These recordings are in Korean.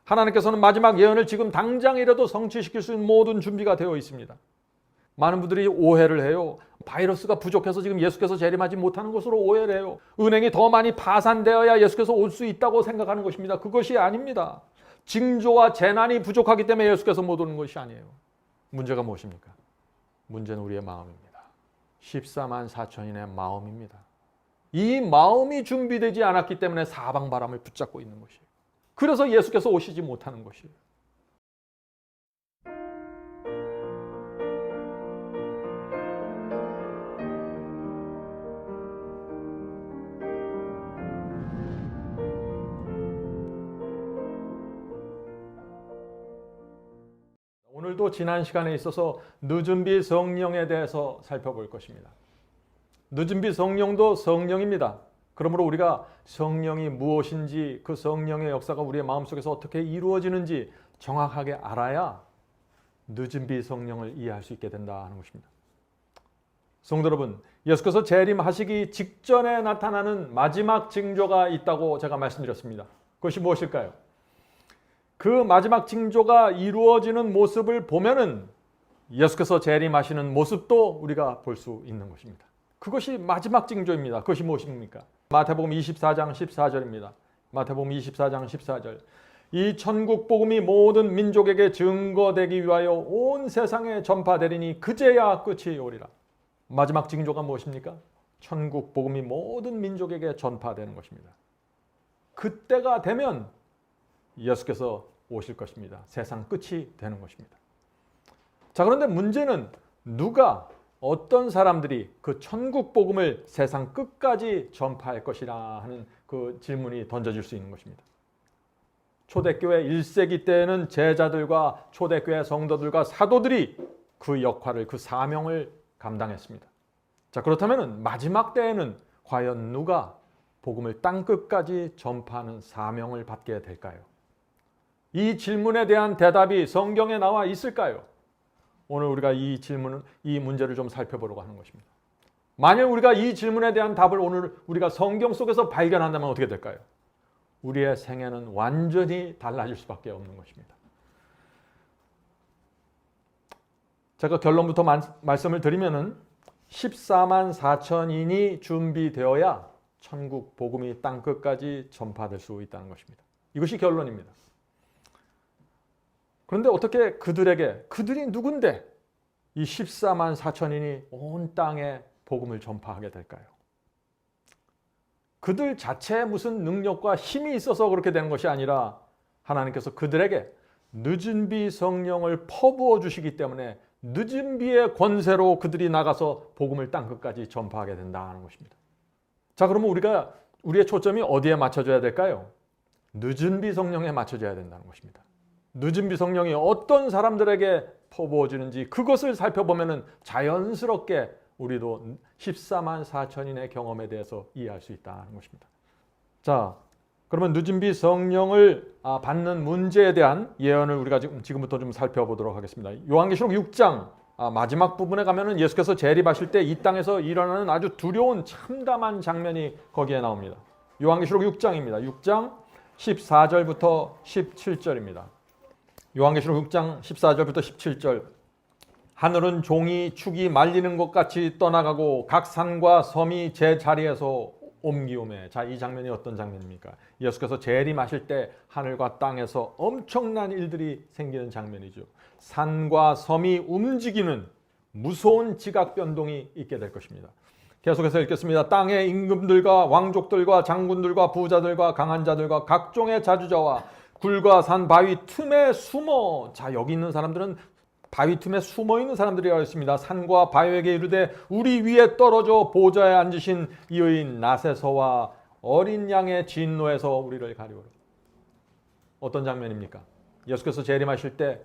하나님께서는 마지막 예언을 지금 당장이라도 성취시킬 수 있는 모든 준비가 되어 있습니다. 많은 분들이 오해를 해요. 바이러스가 부족해서 지금 예수께서 재림하지 못하는 것으로 오해를 해요. 은행이 더 많이 파산되어야 예수께서 올 수 있다고 생각하는 것입니다. 그것이 아닙니다. 징조와 재난이 부족하기 때문에 예수께서 못 오는 것이 아니에요. 문제가 무엇입니까? 문제는 우리의 마음입니다. 14만 4천인의 마음입니다. 이 마음이 준비되지 않았기 때문에 사방바람을 붙잡고 있는 것이에요. 그래서 예수께서 오시지 못하는 것이에요. 오늘도 지난 시간에 있어서 늦은비 성령에 대해서 살펴볼 것입니다. 늦은비 성령도 성령입니다. 그러므로 우리가 성령이 무엇인지, 그 성령의 역사가 우리의 마음속에서 어떻게 이루어지는지 정확하게 알아야 늦은비 성령을 이해할 수 있게 된다 하는 것입니다. 성도 여러분, 예수께서 재림하시기 직전에 나타나는 마지막 징조가 있다고 제가 말씀드렸습니다. 그것이 무엇일까요? 그 마지막 징조가 이루어지는 모습을 보면은 예수께서 재림하시는 모습도 우리가 볼 수 있는 것입니다. 그것이 마지막 징조입니다. 그것이 무엇입니까? 마태복음 24장 14절입니다. 마태복음 24장 14절. 이 천국 복음이 모든 민족에게 증거되기 위하여 온 세상에 전파되리니 그제야 끝이 오리라. 마지막 징조가 무엇입니까? 천국 복음이 모든 민족에게 전파되는 것입니다. 그때가 되면 예수께서 오실 것입니다. 세상 끝이 되는 것입니다. 자, 그런데 문제는 누가, 어떤 사람들이 그 천국 복음을 세상 끝까지 전파할 것이라 하는 그 질문이 던져질 수 있는 것입니다. 초대교회 1세기 때에는 제자들과 초대교회 성도들과 사도들이 그 역할을, 그 사명을 감당했습니다. 자, 그렇다면 마지막 때에는 과연 누가 복음을 땅 끝까지 전파하는 사명을 받게 될까요? 이 질문에 대한 대답이 성경에 나와 있을까요? 오늘 우리가 이 문제를 좀 살펴보려고 하는 것입니다. 만약 우리가 이 질문에 대한 답을 오늘 우리가 성경 속에서 발견한다면 어떻게 될까요? 우리의 생애는 완전히 달라질 수밖에 없는 것입니다. 제가 결론부터 말씀을 드리면은 14만 4천인이 준비되어야 천국 복음이 땅 끝까지 전파될 수 있다는 것입니다. 이것이 결론입니다. 그런데 어떻게 그들이 누군데 이 14만 4천인이 온 땅에 복음을 전파하게 될까요? 그들 자체에 무슨 능력과 힘이 있어서 그렇게 되는 것이 아니라 하나님께서 그들에게 늦은 비 성령을 퍼부어 주시기 때문에 늦은 비의 권세로 그들이 나가서 복음을 땅 끝까지 전파하게 된다는 것입니다. 자, 그러면 우리의 초점이 어디에 맞춰져야 될까요? 늦은 비 성령에 맞춰져야 된다는 것입니다. 늦은 비 성령이 어떤 사람들에게 퍼부어지는지 그것을 살펴보면 자연스럽게 우리도 14만 4천인의 경험에 대해서 이해할 수 있다는 것입니다. 자, 그러면 늦은 비 성령을 받는 문제에 대한 예언을 우리가 지금부터 좀 살펴보도록 하겠습니다. 요한계시록 6장 마지막 부분에 가면은 예수께서 재림하실 때 이 땅에서 일어나는 아주 두려운 참담한 장면이 거기에 나옵니다. 요한계시록 6장입니다. 6장 14절부터 17절입니다. 요한계시록 6장 14절부터 17절. 하늘은 종이 축이 말리는 것 같이 떠나가고 각 산과 섬이 제 자리에서 옮기오매. 자, 이 장면이 어떤 장면입니까? 예수께서 재림하실 때 하늘과 땅에서 엄청난 일들이 생기는 장면이죠. 산과 섬이 움직이는 무서운 지각 변동이 있게 될 것입니다. 계속해서 읽겠습니다. 땅의 임금들과 왕족들과 장군들과 부자들과 강한 자들과 각종의 자주자와 굴과 산 바위 틈에 숨어. 자, 여기 있는 사람들은 바위 틈에 숨어 있는 사람들이라고 했습니다. 산과 바위에게 이르되 우리 위에 떨어져 보좌에 앉으신 이의 낫에서와 어린 양의 진노에서 우리를 가리우라. 어떤 장면입니까? 예수께서 재림하실 때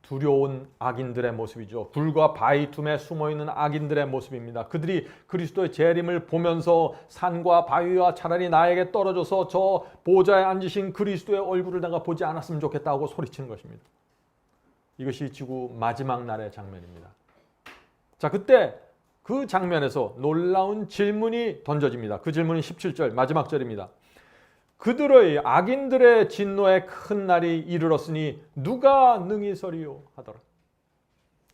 두려운 악인들의 모습이죠. 굴과 바위 틈에 숨어있는 악인들의 모습입니다. 그들이 그리스도의 재림을 보면서 산과 바위와 차라리 나에게 떨어져서 저 보좌에 앉으신 그리스도의 얼굴을 내가 보지 않았으면 좋겠다고 소리치는 것입니다. 이것이 지구 마지막 날의 장면입니다. 자, 그때 그 장면에서 놀라운 질문이 던져집니다. 그 질문이 17절 마지막 절입니다. 그들의 악인들의 진노의 큰 날이 이르렀으니 누가 능히 서리요 하더라.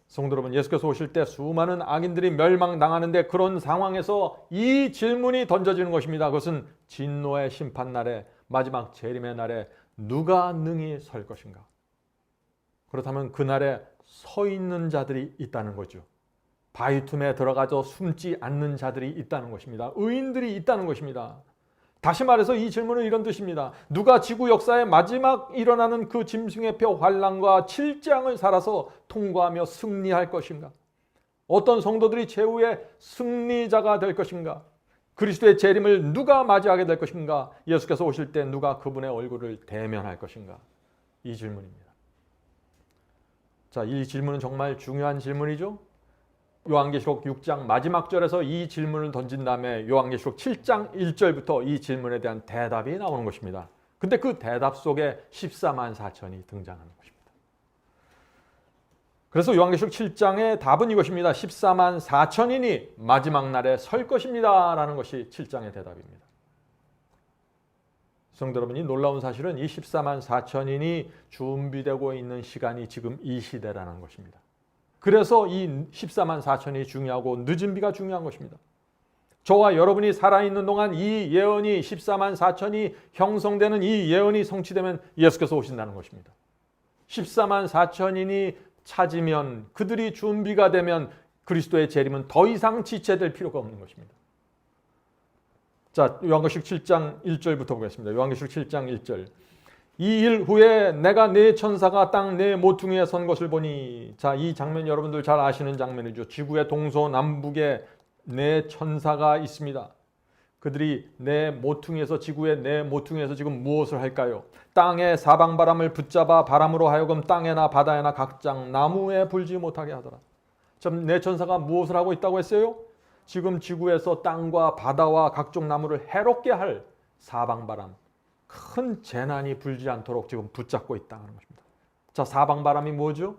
성도 여러분, 예수께서 오실 때 수많은 악인들이 멸망당하는데 그런 상황에서 이 질문이 던져지는 것입니다. 그것은 진노의 심판날에, 마지막 재림의 날에 누가 능히 설 것인가? 그렇다면 그날에 서 있는 자들이 있다는 거죠. 바위 틈에 들어가서 숨지 않는 자들이 있다는 것입니다. 의인들이 있다는 것입니다. 다시 말해서 이 질문은 이런 뜻입니다. 누가 지구 역사의 마지막 일어나는 그 짐승의 표 환란과 칠장을 살아서 통과하며 승리할 것인가? 어떤 성도들이 최후의 승리자가 될 것인가? 그리스도의 재림을 누가 맞이하게 될 것인가? 예수께서 오실 때 누가 그분의 얼굴을 대면할 것인가? 이 질문입니다. 자, 이 질문은 정말 중요한 질문이죠. 요한계시록 6장 마지막 절에서 이 질문을 던진 다음에 요한계시록 7장 1절부터 이 질문에 대한 대답이 나오는 것입니다. 근데 그 대답 속에 14만 4천이 등장하는 것입니다. 그래서 요한계시록 7장의 답은 이것입니다. 14만 4천인이 마지막 날에 설 것입니다 라는 것이 7장의 대답입니다. 성도 여러분, 이 놀라운 사실은 이 14만 4천인이 준비되고 있는 시간이 지금 이 시대라는 것입니다. 그래서 이 14만 4천이 중요하고 늦은 비가 중요한 것입니다. 저와 여러분이 살아있는 동안 이 예언이 14만 4천이 형성되는 이 예언이 성취되면 예수께서 오신다는 것입니다. 14만 4천인이 찾으면, 그들이 준비가 되면 그리스도의 재림은 더 이상 지체될 필요가 없는 것입니다. 자, 요한계시록 7장 1절부터 보겠습니다. 요한계시록 7장 1절. 이 일 후에 내가 네 천사가 땅 네 모퉁이에 선 것을 보니, 자, 이 장면 여러분들 잘 아시는 장면이죠. 지구의 동서남북에 네 천사가 있습니다. 그들이 네 모퉁이에서, 지구의 네 모퉁이에서 지금 무엇을 할까요? 땅의 사방바람을 붙잡아 바람으로 하여금 땅에나 바다에나 각장 나무에 불지 못하게 하더라. 참, 네 천사가 무엇을 하고 있다고 했어요? 지금 지구에서 땅과 바다와 각종 나무를 해롭게 할 사방바람, 큰 재난이 불지 않도록 지금 붙잡고 있다는 것입니다. 자, 사방바람이 뭐죠?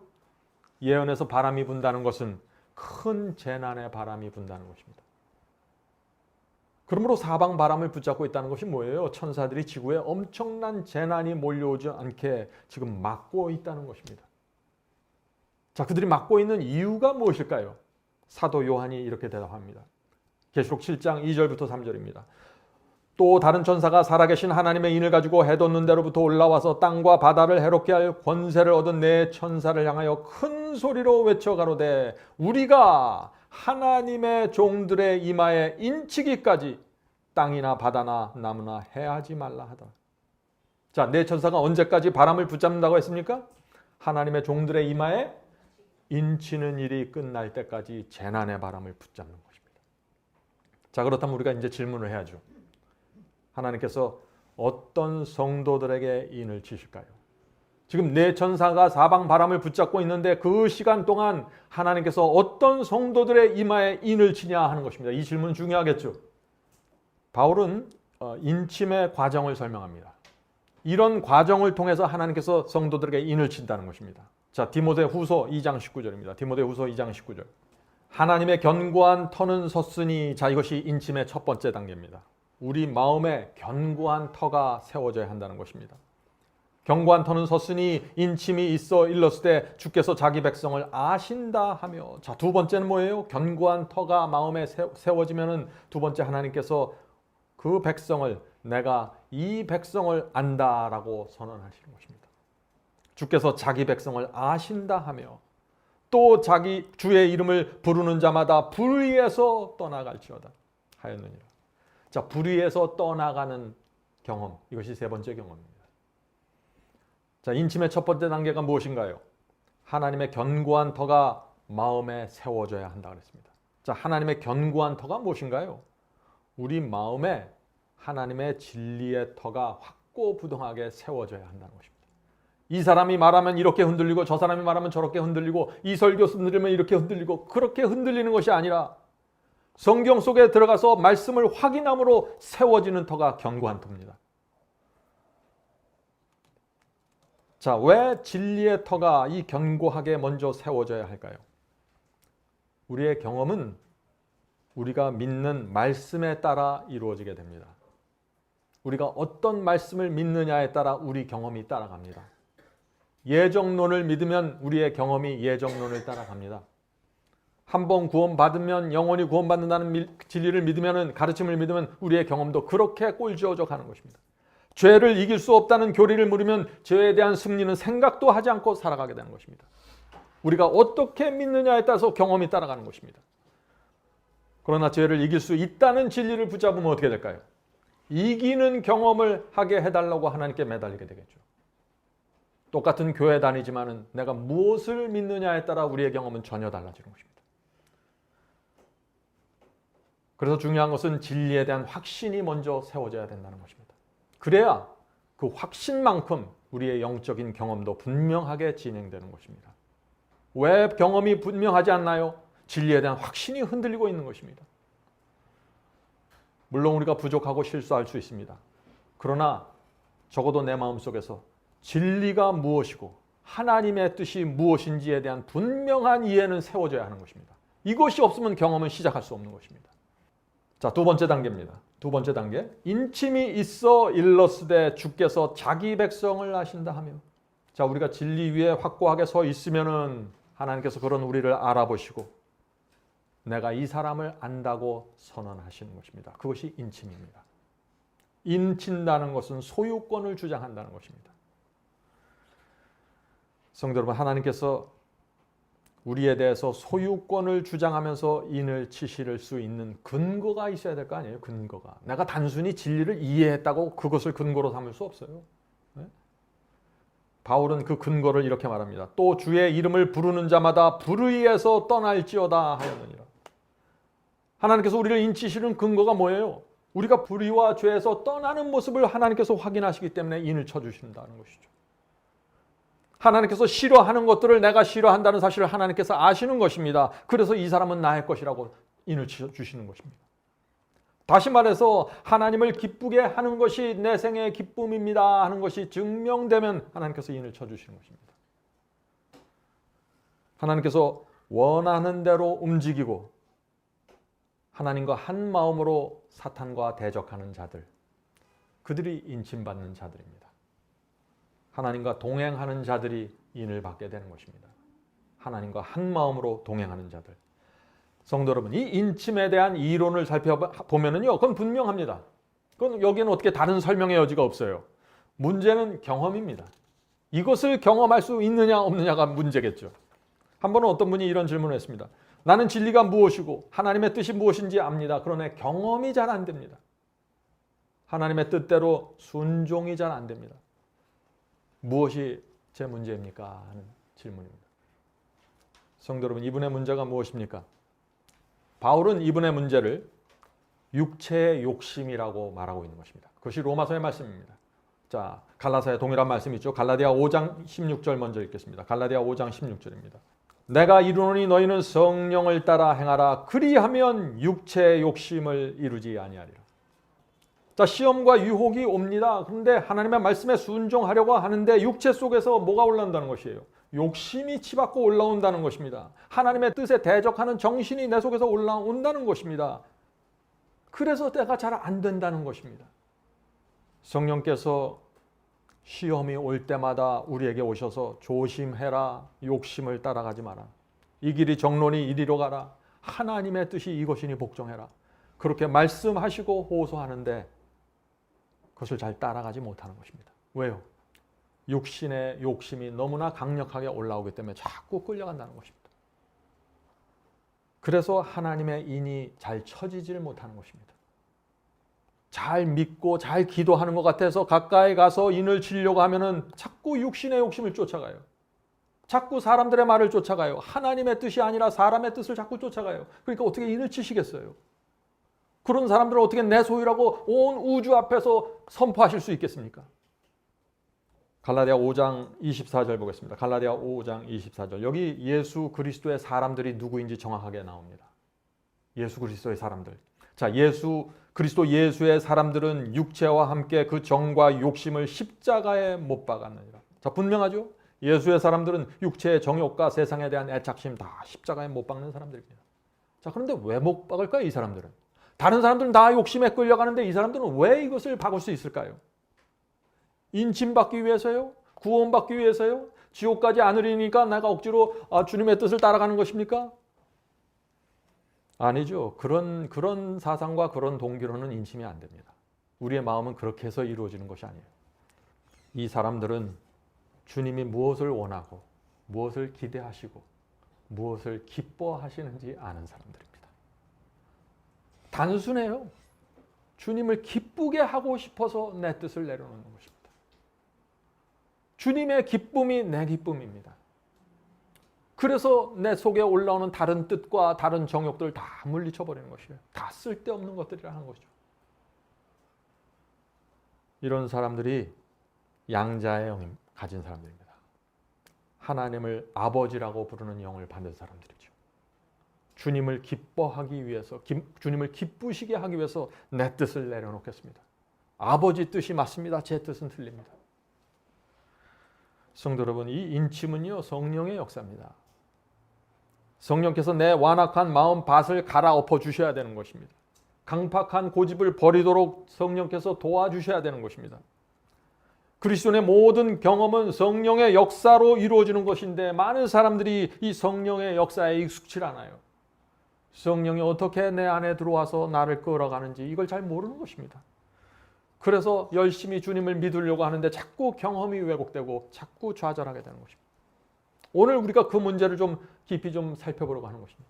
예언에서 바람이 분다는 것은 큰 재난의 바람이 분다는 것입니다. 그러므로 사방바람을 붙잡고 있다는 것이 뭐예요? 천사들이 지구에 엄청난 재난이 몰려오지 않게 지금 막고 있다는 것입니다. 자, 그들이 막고 있는 이유가 무엇일까요? 사도 요한이 이렇게 대답합니다. 계시록 7장 2절부터 3절입니다. 또 다른 천사가 살아계신 하나님의 인을 가지고 해돋는 데로부터 올라와서 땅과 바다를 해롭게 할 권세를 얻은 네 천사를 향하여 큰 소리로 외쳐 가로되 우리가 하나님의 종들의 이마에 인치기까지 땅이나 바다나 나무나 해하지 말라 하더라. 자, 네 천사가 언제까지 바람을 붙잡는다고 했습니까? 하나님의 종들의 이마에 인치는 일이 끝날 때까지 재난의 바람을 붙잡는 것입니다. 자, 그렇다면 우리가 이제 질문을 해야죠. 하나님께서 어떤 성도들에게 인을 치실까요? 지금 네 천사가 사방 바람을 붙잡고 있는데 그 시간 동안 하나님께서 어떤 성도들의 이마에 인을 치냐 하는 것입니다. 이 질문은 중요하겠죠. 바울은 인침의 과정을 설명합니다. 이런 과정을 통해서 하나님께서 성도들에게 인을 친다는 것입니다. 자, 디모데후서 2장 19절입니다. 디모데후서 2장 19절. 하나님의 견고한 터는 섰으니, 자, 이것이 인침의 첫 번째 단계입니다. 우리 마음에 견고한 터가 세워져야 한다는 것입니다. 견고한 터는 섰으니 인침이 있어 일렀을 때 주께서 자기 백성을 아신다 하며, 자, 두 번째는 뭐예요? 견고한 터가 마음에 세워지면은 두 번째, 하나님께서 그 백성을, 내가 이 백성을 안다라고 선언하시는 것입니다. 주께서 자기 백성을 아신다 하며 또 자기 주의 이름을 부르는 자마다 불의에서 떠나갈지어다 하였느니라. 자, 불의에서 떠나가는 경험, 이것이 세 번째 경험입니다. 자, 인침의 첫 번째 단계가 무엇인가요? 하나님의 견고한 터가 마음에 세워져야 한다 그랬습니다. 자, 하나님의 견고한 터가 무엇인가요? 우리 마음에 하나님의 진리의 터가 확고부동하게 세워져야 한다는 것입니다. 이 사람이 말하면 이렇게 흔들리고 저 사람이 말하면 저렇게 흔들리고 이 설교 들으면 이렇게 흔들리고, 그렇게 흔들리는 것이 아니라 성경 속에 들어가서 말씀을 확인함으로 세워지는 터가 견고한 터입니다. 자, 왜 진리의 터가 이 견고하게 먼저 세워져야 할까요? 우리의 경험은 우리가 믿는 말씀에 따라 이루어지게 됩니다. 우리가 어떤 말씀을 믿느냐에 따라 우리 경험이 따라갑니다. 예정론을 믿으면 우리의 경험이 예정론을 따라갑니다. 한번 구원받으면 영원히 구원받는다는 진리를 믿으면, 가르침을 믿으면 우리의 경험도 그렇게 꼴지어져 가는 것입니다. 죄를 이길 수 없다는 교리를 물으면 죄에 대한 승리는 생각도 하지 않고 살아가게 되는 것입니다. 우리가 어떻게 믿느냐에 따라서 경험이 따라가는 것입니다. 그러나 죄를 이길 수 있다는 진리를 붙잡으면 어떻게 될까요? 이기는 경험을 하게 해달라고 하나님께 매달리게 되겠죠. 똑같은 교회 다니지만은 내가 무엇을 믿느냐에 따라 우리의 경험은 전혀 달라지는 것입니다. 그래서 중요한 것은 진리에 대한 확신이 먼저 세워져야 된다는 것입니다. 그래야 그 확신만큼 우리의 영적인 경험도 분명하게 진행되는 것입니다. 왜 경험이 분명하지 않나요? 진리에 대한 확신이 흔들리고 있는 것입니다. 물론 우리가 부족하고 실수할 수 있습니다. 그러나 적어도 내 마음속에서 진리가 무엇이고 하나님의 뜻이 무엇인지에 대한 분명한 이해는 세워져야 하는 것입니다. 이것이 없으면 경험은 시작할 수 없는 것입니다. 자, 두 번째 단계입니다. 두 번째 단계. 인침이 있어 일러스되 주께서 자기 백성을 아신다 하며. 자, 우리가 진리 위에 확고하게 서 있으면은 하나님께서 그런 우리를 알아보시고 내가 이 사람을 안다고 선언하시는 것입니다. 그것이 인침입니다. 인친다는 것은 소유권을 주장한다는 것입니다. 성도 여러분, 하나님께서 우리에 대해서 소유권을 주장하면서 인을 치실 수 있는 근거가 있어야 될 거 아니에요. 근거가. 내가 단순히 진리를 이해했다고 그것을 근거로 삼을 수 없어요. 네? 바울은 그 근거를 이렇게 말합니다. 또 주의 이름을 부르는 자마다 불의에서 떠날지어다 하였느니라. 하나님께서 우리를 인치시는 근거가 뭐예요? 우리가 불의와 죄에서 떠나는 모습을 하나님께서 확인하시기 때문에 인을 쳐주신다는 것이죠. 하나님께서 싫어하는 것들을 내가 싫어한다는 사실을 하나님께서 아시는 것입니다. 그래서 이 사람은 나의 것이라고 인을 주시는 것입니다. 다시 말해서 하나님을 기쁘게 하는 것이 내 생의 기쁨입니다 하는 것이 증명되면 하나님께서 인을 쳐주시는 것입니다. 하나님께서 원하는 대로 움직이고 하나님과 한 마음으로 사탄과 대적하는 자들, 그들이 인침받는 자들입니다. 하나님과 동행하는 자들이 인을 받게 되는 것입니다. 하나님과 한 마음으로 동행하는 자들. 성도 여러분, 이 인침에 대한 이론을 살펴보면요, 그건 분명합니다. 그건 여기는 어떻게 다른 설명의 여지가 없어요. 문제는 경험입니다. 이것을 경험할 수 있느냐 없느냐가 문제겠죠. 한 번은 어떤 분이 이런 질문을 했습니다. 나는 진리가 무엇이고 하나님의 뜻이 무엇인지 압니다. 그러나 경험이 잘 안 됩니다. 하나님의 뜻대로 순종이 잘 안 됩니다. 무엇이 제 문제입니까? 하는 질문입니다. 성도 여러분, 이분의 문제가 무엇입니까? 바울은 이분의 문제를 육체의 욕심이라고 말하고 있는 것입니다. 그것이 로마서의 말씀입니다. 자, 갈라디아에 동일한 말씀이 있죠. 갈라디아 5장 16절 먼저 읽겠습니다. 갈라디아 5장 16절입니다. 내가 이르노니 너희는 성령을 따라 행하라. 그리하면 육체의 욕심을 이루지 아니하리라. 자, 시험과 유혹이 옵니다. 그런데 하나님의 말씀에 순종하려고 하는데 육체 속에서 뭐가 올라온다는 것이에요? 욕심이 치받고 올라온다는 것입니다. 하나님의 뜻에 대적하는 정신이 내 속에서 올라온다는 것입니다. 그래서 때가 잘 안 된다는 것입니다. 성령께서 시험이 올 때마다 우리에게 오셔서 조심해라. 욕심을 따라가지 마라. 이 길이 정론이 이리로 가라. 하나님의 뜻이 이것이니 복종해라. 그렇게 말씀하시고 호소하는데 그것을 잘 따라가지 못하는 것입니다. 왜요? 육신의 욕심이 너무나 강력하게 올라오기 때문에 자꾸 끌려간다는 것입니다. 그래서 하나님의 인이 잘 쳐지질 못하는 것입니다. 잘 믿고 잘 기도하는 것 같아서 가까이 가서 인을 치려고 하면은 자꾸 육신의 욕심을 쫓아가요. 자꾸 사람들의 말을 쫓아가요. 하나님의 뜻이 아니라 사람의 뜻을 자꾸 쫓아가요. 그러니까 어떻게 인을 치시겠어요? 그런 사람들은 어떻게 내 소유라고 온 우주 앞에서 선포하실 수 있겠습니까? 갈라디아 5장 24절 보겠습니다. 갈라디아 5장 24절. 여기 예수 그리스도의 사람들이 누구인지 정확하게 나옵니다. 예수 그리스도의 사람들. 자, 예수 그리스도 예수의 사람들은 육체와 함께 그 정과 욕심을 십자가에 못 박았느니라. 자, 분명하죠? 예수의 사람들은 육체의 정욕과 세상에 대한 애착심 다 십자가에 못 박는 사람들입니다. 자, 그런데 왜 못 박을까요, 이 사람들은? 다른 사람들은 다 욕심에 끌려가는데 이 사람들은 왜 이것을 바꿀 수 있을까요? 인침받기 위해서요? 구원받기 위해서요? 지옥 가지 않으리니까 내가 억지로 주님의 뜻을 따라가는 것입니까? 아니죠. 그런 사상과 그런 동기로는 인침이 안 됩니다. 우리의 마음은 그렇게 해서 이루어지는 것이 아니에요. 이 사람들은 주님이 무엇을 원하고 무엇을 기대하시고 무엇을 기뻐하시는지 아는 사람들입니다. 단순해요. 주님을 기쁘게 하고 싶어서 내 뜻을 내려놓는 것입니다. 주님의 기쁨이 내 기쁨입니다. 그래서 내 속에 올라오는 다른 뜻과 다른 정욕들 다 물리쳐버리는 것이에요. 다 쓸데없는 것들이라는 거죠. 이런 사람들이 양자의 영을 가진 사람들입니다. 하나님을 아버지라고 부르는 영을 받는 사람들이죠. 주님을 기뻐하기 위해서, 주님을 기쁘시게 하기 위해서 내 뜻을 내려놓겠습니다. 아버지 뜻이 맞습니다. 제 뜻은 틀립니다. 성도 여러분, 이 인침은요, 성령의 역사입니다. 성령께서 내 완악한 마음 밭을 갈아엎어 주셔야 되는 것입니다. 강팍한 고집을 버리도록 성령께서 도와주셔야 되는 것입니다. 그리스도의 모든 경험은 성령의 역사로 이루어지는 것인데 많은 사람들이 이 성령의 역사에 익숙치 않아요. 성령이 어떻게 내 안에 들어와서 나를 끌어가는지 이걸 잘 모르는 것입니다. 그래서 열심히 주님을 믿으려고 하는데 자꾸 경험이 왜곡되고 자꾸 좌절하게 되는 것입니다. 오늘 우리가 그 문제를 좀 깊이 좀 살펴보려고 하는 것입니다.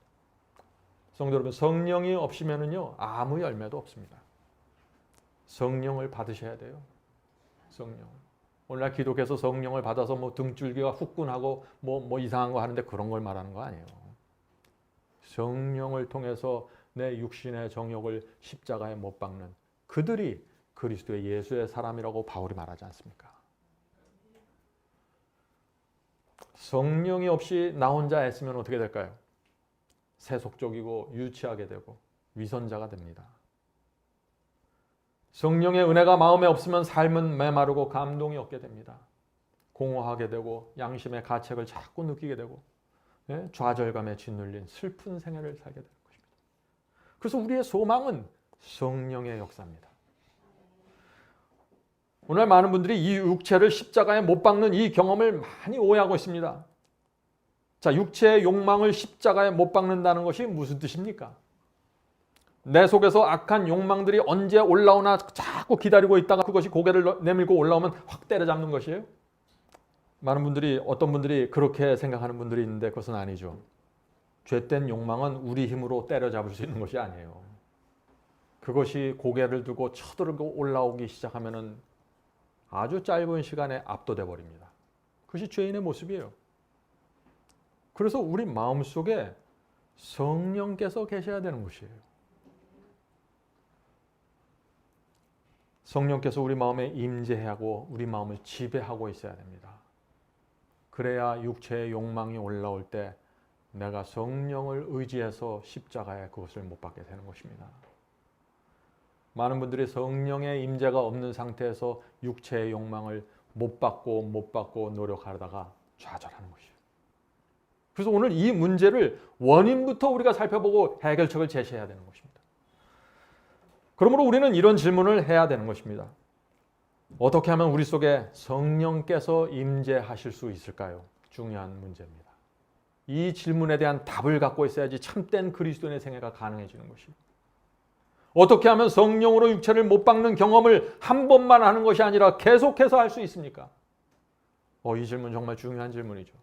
성도 여러분, 성령이 없으면은요 아무 열매도 없습니다. 성령을 받으셔야 돼요. 성령. 오늘날 기독해서 성령을 받아서 뭐 등줄기가 후끈하고 뭐 이상한 거 하는데 그런 걸 말하는 거 아니에요. 성령을 통해서 내 육신의 정욕을 십자가에 못 박는 그들이 그리스도의 예수의 사람이라고 바울이 말하지 않습니까? 성령이 없이 나 혼자 애쓰면 어떻게 될까요? 세속적이고 유치하게 되고 위선자가 됩니다. 성령의 은혜가 마음에 없으면 삶은 메마르고 감동이 없게 됩니다. 공허하게 되고 양심의 가책을 자꾸 느끼게 되고 좌절감에 짓눌린 슬픈 생애를 살게 되는 것입니다. 그래서 우리의 소망은 성령의 역사입니다. 오늘 많은 분들이 이 육체를 십자가에 못 박는 이 경험을 많이 오해하고 있습니다. 자, 육체의 욕망을 십자가에 못 박는다는 것이 무슨 뜻입니까? 내 속에서 악한 욕망들이 언제 올라오나 자꾸 기다리고 있다가 그것이 고개를 내밀고 올라오면 확 때려잡는 것이에요? 많은 분들이, 어떤 분들이 그렇게 생각하는 분들이 있는데 그것은 아니죠. 죄된 욕망은 우리 힘으로 때려잡을 수 있는 것이 아니에요. 그것이 고개를 들고 쳐들고 올라오기 시작하면은 아주 짧은 시간에 압도돼 버립니다. 그것이 죄인의 모습이에요. 그래서 우리 마음속에 성령께서 계셔야 되는 것이에요. 성령께서 우리 마음에 임재하고 우리 마음을 지배하고 있어야 됩니다. 그래야 육체의 욕망이 올라올 때 내가 성령을 의지해서 십자가에 그것을 못 박게 되는 것입니다. 많은 분들이 성령의 임재가 없는 상태에서 육체의 욕망을 못 받고 노력하다가 좌절하는 것이에요. 그래서 오늘 이 문제를 원인부터 우리가 살펴보고 해결책을 제시해야 되는 것입니다. 그러므로 우리는 이런 질문을 해야 되는 것입니다. 어떻게 하면 우리 속에 성령께서 임재하실 수 있을까요? 중요한 문제입니다. 이 질문에 대한 답을 갖고 있어야지 참된 그리스도인의 생애가 가능해지는 것이에요. 어떻게 하면 성령으로 육체를 못 박는 경험을 한 번만 하는 것이 아니라 계속해서 할 수 있습니까? 이 질문 정말 중요한 질문이죠.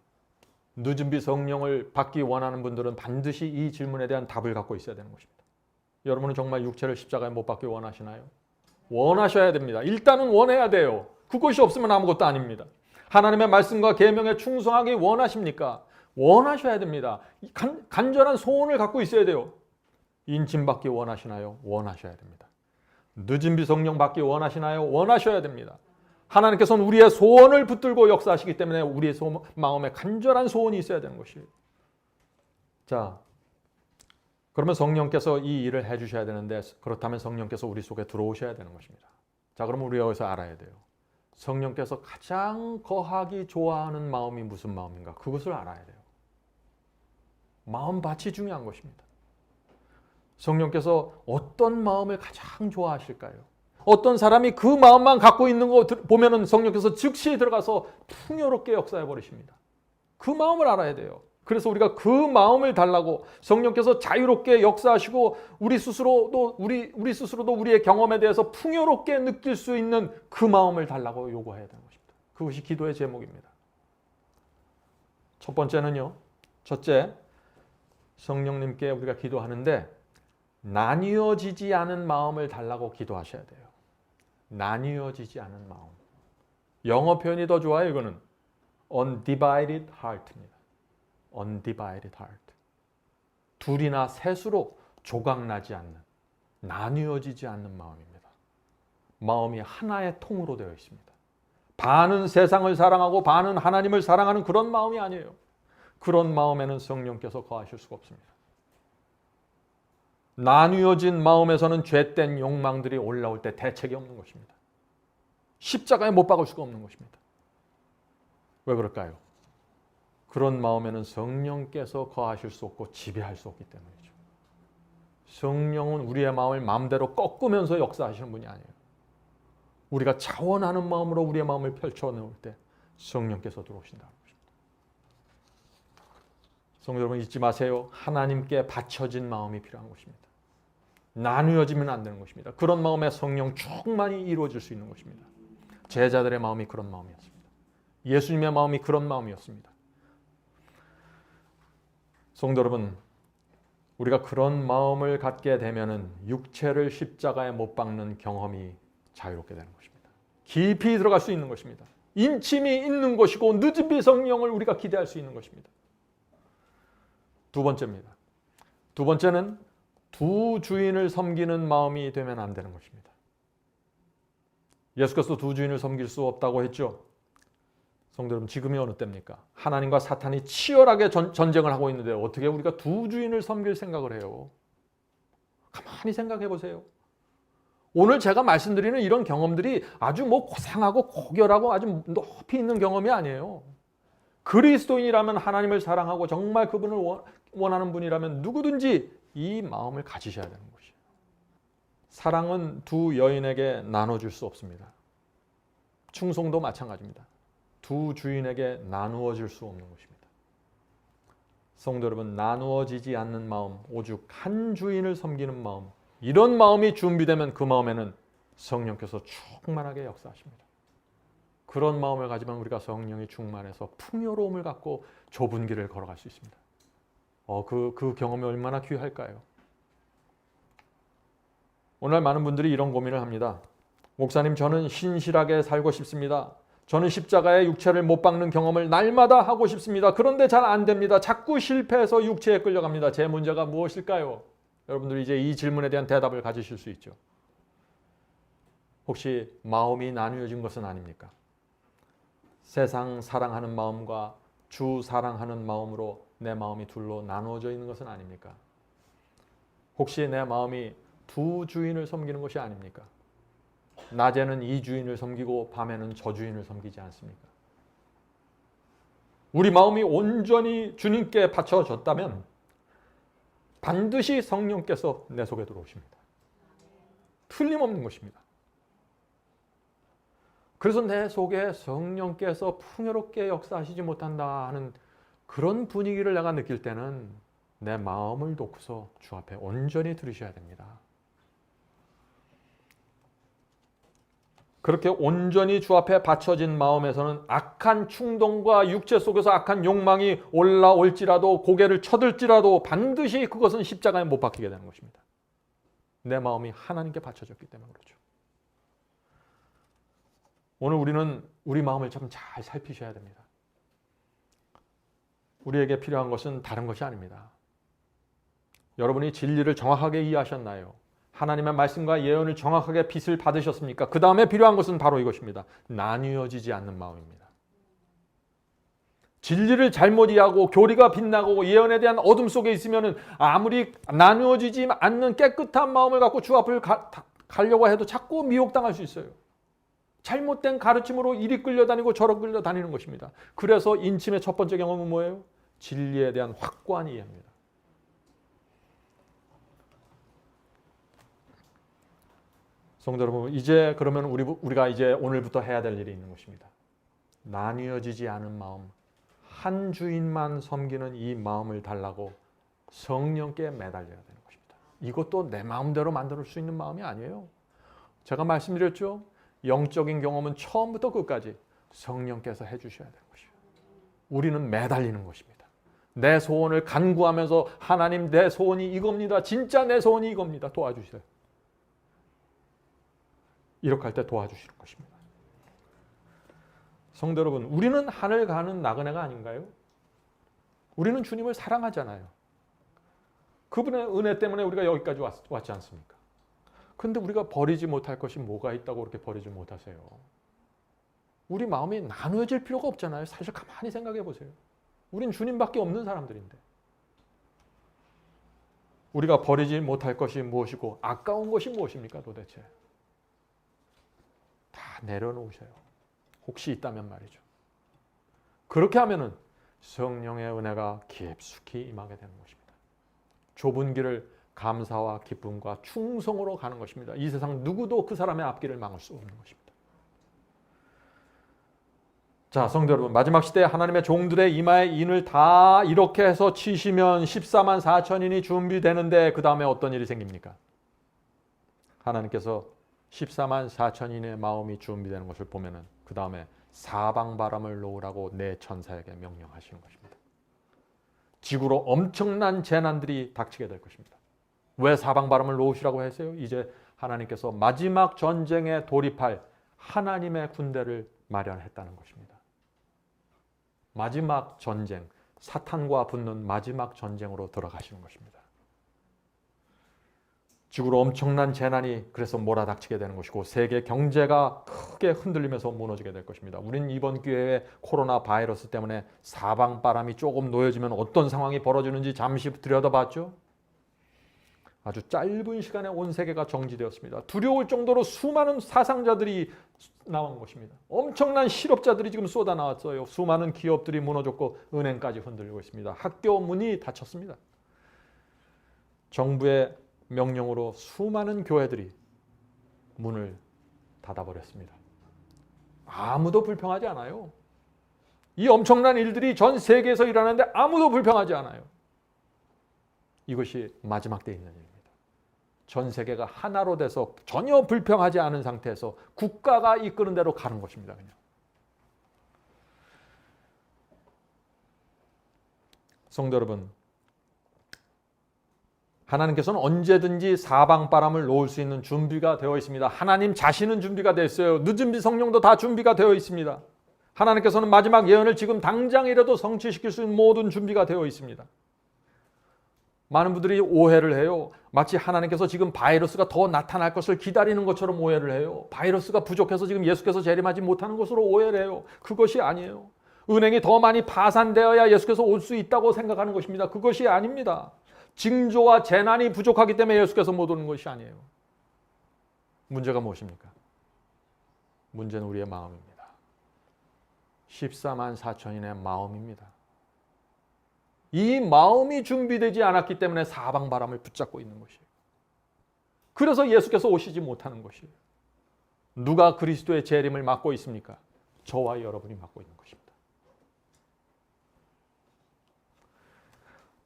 늦은비 성령을 받기 원하는 분들은 반드시 이 질문에 대한 답을 갖고 있어야 되는 것입니다. 여러분은 정말 육체를 십자가에 못 박기 원하시나요? 원하셔야 됩니다. 일단은 원해야 돼요. 그것이 없으면 아무것도 아닙니다. 하나님의 말씀과 계명에 충성하기 원하십니까? 원하셔야 됩니다. 간절한 소원을 갖고 있어야 돼요. 인침 받기 원하시나요? 원하셔야 됩니다. 늦은비 성령 받기 원하시나요? 원하셔야 됩니다. 하나님께서는 우리의 소원을 붙들고 역사하시기 때문에 우리의 마음에 간절한 소원이 있어야 되는 것이에요. 자, 그러면 성령께서 이 일을 해주셔야 되는데 그렇다면 성령께서 우리 속에 들어오셔야 되는 것입니다. 자, 그러면 우리가 여기서 알아야 돼요. 성령께서 가장 거하기 좋아하는 마음이 무슨 마음인가? 그것을 알아야 돼요. 마음밭이 중요한 것입니다. 성령께서 어떤 마음을 가장 좋아하실까요? 어떤 사람이 그 마음만 갖고 있는 거 보면은 성령께서 즉시 들어가서 풍요롭게 역사해 버리십니다. 그 마음을 알아야 돼요. 그래서 우리가 그 마음을 달라고 성령께서 자유롭게 역사하시고 우리 스스로도 우리의 경험에 대해서 풍요롭게 느낄 수 있는 그 마음을 달라고 요구해야 되는 것입니다. 그것이 기도의 제목입니다. 첫 번째는요. 첫째, 성령님께 우리가 기도하는데 나뉘어지지 않은 마음을 달라고 기도하셔야 돼요. 나뉘어지지 않은 마음. 영어 표현이 더 좋아요. 이거는 undivided heart입니다. undivided heart. 둘이나 셋으로 조각나지 않는, 나뉘어지지 않는 마음입니다. 마음이 하나의 통으로 되어 있습니다. 반은 세상을 사랑하고 반은 하나님을 사랑하는 그런 마음이 아니에요. 그런 마음에는 성령께서 거하실 수가 없습니다. 나뉘어진 마음에서는 죄된 욕망들이 올라올 때 대책이 없는 것입니다. 십자가에 못 박을 수가 없는 것입니다. 왜 그럴까요? 그런 마음에는 성령께서 거하실 수 없고 지배할 수 없기 때문이죠. 성령은 우리의 마음을 마음대로 꺾으면서 역사하시는 분이 아니에요. 우리가 자원하는 마음으로 우리의 마음을 펼쳐놓을 때 성령께서 들어오신다는 것입니다. 성도 여러분 잊지 마세요. 하나님께 바쳐진 마음이 필요한 것입니다. 나누어지면 안 되는 것입니다. 그런 마음에 성령 충만히 이루어질 수 있는 것입니다. 제자들의 마음이 그런 마음이었습니다. 예수님의 마음이 그런 마음이었습니다. 성도 여러분, 우리가 그런 마음을 갖게 되면은 육체를 십자가에 못 박는 경험이 자유롭게 되는 것입니다. 깊이 들어갈 수 있는 것입니다. 인침이 있는 것이고 늦은비 성령을 우리가 기대할 수 있는 것입니다. 두 번째입니다. 두 번째는 두 주인을 섬기는 마음이 되면 안 되는 것입니다. 예수께서 두 주인을 섬길 수 없다고 했죠. 성도 여러분, 지금이 어느 때입니까? 하나님과 사탄이 치열하게 전쟁을 하고 있는데 어떻게 우리가 두 주인을 섬길 생각을 해요? 가만히 생각해 보세요. 오늘 제가 말씀드리는 이런 경험들이 아주 고상하고 고결하고 아주 높이 있는 경험이 아니에요. 그리스도인이라면 하나님을 사랑하고 정말 그분을 원하는 분이라면 누구든지 이 마음을 가지셔야 되는 것이에요. 사랑은 두 여인에게 나눠줄 수 없습니다. 충성도 마찬가지입니다. 두 주인에게 나누어질 수 없는 것입니다. 성도 여러분, 나누어지지 않는 마음, 오직 한 주인을 섬기는 마음, 이런 마음이 준비되면 그 마음에는 성령께서 충만하게 역사하십니다. 그런 마음을 가지면 우리가 성령이 충만해서 풍요로움을 갖고 좁은 길을 걸어갈 수 있습니다. 그 경험이 얼마나 귀할까요? 오늘 많은 분들이 이런 고민을 합니다. 목사님, 저는 신실하게 살고 싶습니다. 저는 십자가에 육체를 못 박는 경험을 날마다 하고 싶습니다. 그런데 잘 안 됩니다. 자꾸 실패해서 육체에 끌려갑니다. 제 문제가 무엇일까요? 여러분들이 이제 이 질문에 대한 대답을 가지실 수 있죠. 혹시 마음이 나뉘어진 것은 아닙니까? 세상 사랑하는 마음과 주 사랑하는 마음으로 내 마음이 둘로 나누어져 있는 것은 아닙니까? 혹시 내 마음이 두 주인을 섬기는 것이 아닙니까? 낮에는 이 주인을 섬기고 밤에는 저 주인을 섬기지 않습니까? 우리 마음이 온전히 주님께 바쳐졌다면 반드시 성령께서 내 속에 들어오십니다. 틀림없는 것입니다. 그래서 내 속에 성령께서 풍요롭게 역사하시지 못한다 하는 그런 분위기를 내가 느낄 때는 내 마음을 놓고서 주 앞에 온전히 들으셔야 됩니다. 그렇게 온전히 주 앞에 바쳐진 마음에서는 악한 충동과 육체 속에서 악한 욕망이 올라올지라도 고개를 쳐들지라도 반드시 그것은 십자가에 못 박히게 되는 것입니다. 내 마음이 하나님께 바쳐졌기 때문에 그렇죠. 오늘 우리는 우리 마음을 참 잘 살피셔야 됩니다. 우리에게 필요한 것은 다른 것이 아닙니다. 여러분이 진리를 정확하게 이해하셨나요? 하나님의 말씀과 예언을 정확하게 빛을 받으셨습니까? 그 다음에 필요한 것은 바로 이것입니다. 나뉘어지지 않는 마음입니다. 진리를 잘못 이해하고 교리가 빛나고 예언에 대한 어둠 속에 있으면 아무리 나누어지지 않는 깨끗한 마음을 갖고 주 앞을 가려고 해도 자꾸 미혹당할 수 있어요. 잘못된 가르침으로 이리 끌려다니고 저리 끌려다니는 것입니다. 그래서 인침의 첫 번째 경험은 뭐예요? 진리에 대한 확고한 이해입니다. 성도 여러분, 이제 그러면 우리가 이제 오늘부터 해야 될 일이 있는 것입니다. 나뉘어지지 않은 마음, 한 주인만 섬기는 이 마음을 달라고 성령께 매달려야 되는 것입니다. 이것도 내 마음대로 만들 수 있는 마음이 아니에요. 제가 말씀드렸죠. 영적인 경험은 처음부터 끝까지 성령께서 해주셔야 되는 것이에요. 우리는 매달리는 것입니다. 내 소원을 간구하면서 하나님, 내 소원이 이겁니다. 진짜 내 소원이 이겁니다. 도와주세요. 이렇게 할 때 도와주시는 것입니다. 성도 여러분, 우리는 하늘 가는 나그네가 아닌가요? 우리는 주님을 사랑하잖아요. 그분의 은혜 때문에 우리가 여기까지 왔지 않습니까? 그런데 우리가 버리지 못할 것이 뭐가 있다고 그렇게 버리지 못하세요? 우리 마음이 나누어질 필요가 없잖아요. 사실 가만히 생각해 보세요. 우린 주님밖에 없는 사람들인데. 우리가 버리지 못할 것이 무엇이고 아까운 것이 무엇입니까 도대체? 다 내려놓으세요. 혹시 있다면 말이죠. 그렇게 하면은 성령의 은혜가 깊숙이 임하게 되는 것입니다. 좁은 길을 감사와 기쁨과 충성으로 가는 것입니다. 이 세상 누구도 그 사람의 앞길을 막을 수 없는 것입니다. 자, 성도 여러분, 마지막 시대에 하나님의 종들의 이마에 인을 다 이렇게 해서 치시면 14만 4천인이 준비되는데 그 다음에 어떤 일이 생깁니까? 하나님께서 14만 4천인의 마음이 준비되는 것을 보면은 그 다음에 사방바람을 놓으라고 내 천사에게 명령하시는 것입니다. 지구로 엄청난 재난들이 닥치게 될 것입니다. 왜 사방바람을 놓으시라고 했어요? 이제 하나님께서 마지막 전쟁에 돌입할 하나님의 군대를 마련했다는 것입니다. 마지막 전쟁, 사탄과 붙는 마지막 전쟁으로 들어가시는 것입니다. 지구로 엄청난 재난이 그래서 몰아닥치게 되는 것이고 세계 경제가 크게 흔들리면서 무너지게 될 것입니다. 우리는 이번 기회에 코로나 바이러스 때문에 사방바람이 조금 놓여지면 어떤 상황이 벌어지는지 잠시 들여다봤죠. 아주 짧은 시간에 온 세계가 정지되었습니다. 두려울 정도로 수많은 사상자들이 나온 것입니다. 엄청난 실업자들이 지금 쏟아 나왔어요. 수많은 기업들이 무너졌고 은행까지 흔들리고 있습니다. 학교 문이 닫혔습니다. 정부의 명령으로 수많은 교회들이 문을 닫아버렸습니다. 아무도 불평하지 않아요. 이 엄청난 일들이 전 세계에서 일어나는데 아무도 불평하지 않아요. 이것이 마지막 때에 있는 일입니다. 전 세계가 하나로 돼서 전혀 불평하지 않은 상태에서 국가가 이끄는 대로 가는 것입니다. 그냥. 성도 여러분, 하나님께서는 언제든지 사방바람을 놓을 수 있는 준비가 되어 있습니다. 하나님 자신은 준비가 됐어요. 늦은비 성령도 다 준비가 되어 있습니다. 하나님께서는 마지막 예언을 지금 당장이라도 성취시킬 수 있는 모든 준비가 되어 있습니다. 많은 분들이 오해를 해요. 마치 하나님께서 지금 바이러스가 더 나타날 것을 기다리는 것처럼 오해를 해요. 바이러스가 부족해서 지금 예수께서 재림하지 못하는 것으로 오해를 해요. 그것이 아니에요. 은행이 더 많이 파산되어야 예수께서 올 수 있다고 생각하는 것입니다. 그것이 아닙니다. 징조와 재난이 부족하기 때문에 예수께서 못 오는 것이 아니에요. 문제가 무엇입니까? 문제는 우리의 마음입니다. 14만 4천인의 마음입니다. 이 마음이 준비되지 않았기 때문에 사방바람을 붙잡고 있는 것이에요. 그래서 예수께서 오시지 못하는 것이에요. 누가 그리스도의 재림을 막고 있습니까? 저와 여러분이 막고 있는 것입니다.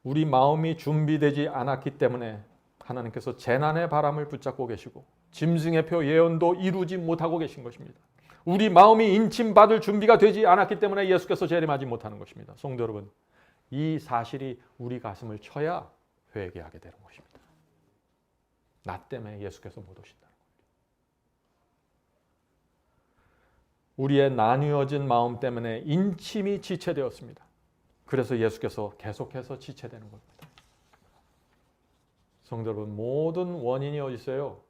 우리 마음이 준비되지 않았기 때문에 하나님께서 재난의 바람을 붙잡고 계시고 짐승의 표 예언도 이루지 못하고 계신 것입니다. 우리 마음이 인침받을 준비가 되지 않았기 때문에 예수께서 재림하지 못하는 것입니다. 성도 여러분, 이 사실이 우리 가슴을 쳐야 회개하게 되는 것입니다. 나 때문에 예수께서 못 오신다는 거예요. 우리의 나뉘어진 마음 때문에 인침이 지체되었습니다. 그래서 예수께서 계속해서 지체되는 겁니다. 성도 여러분, 모든 원인이 어디 있어요?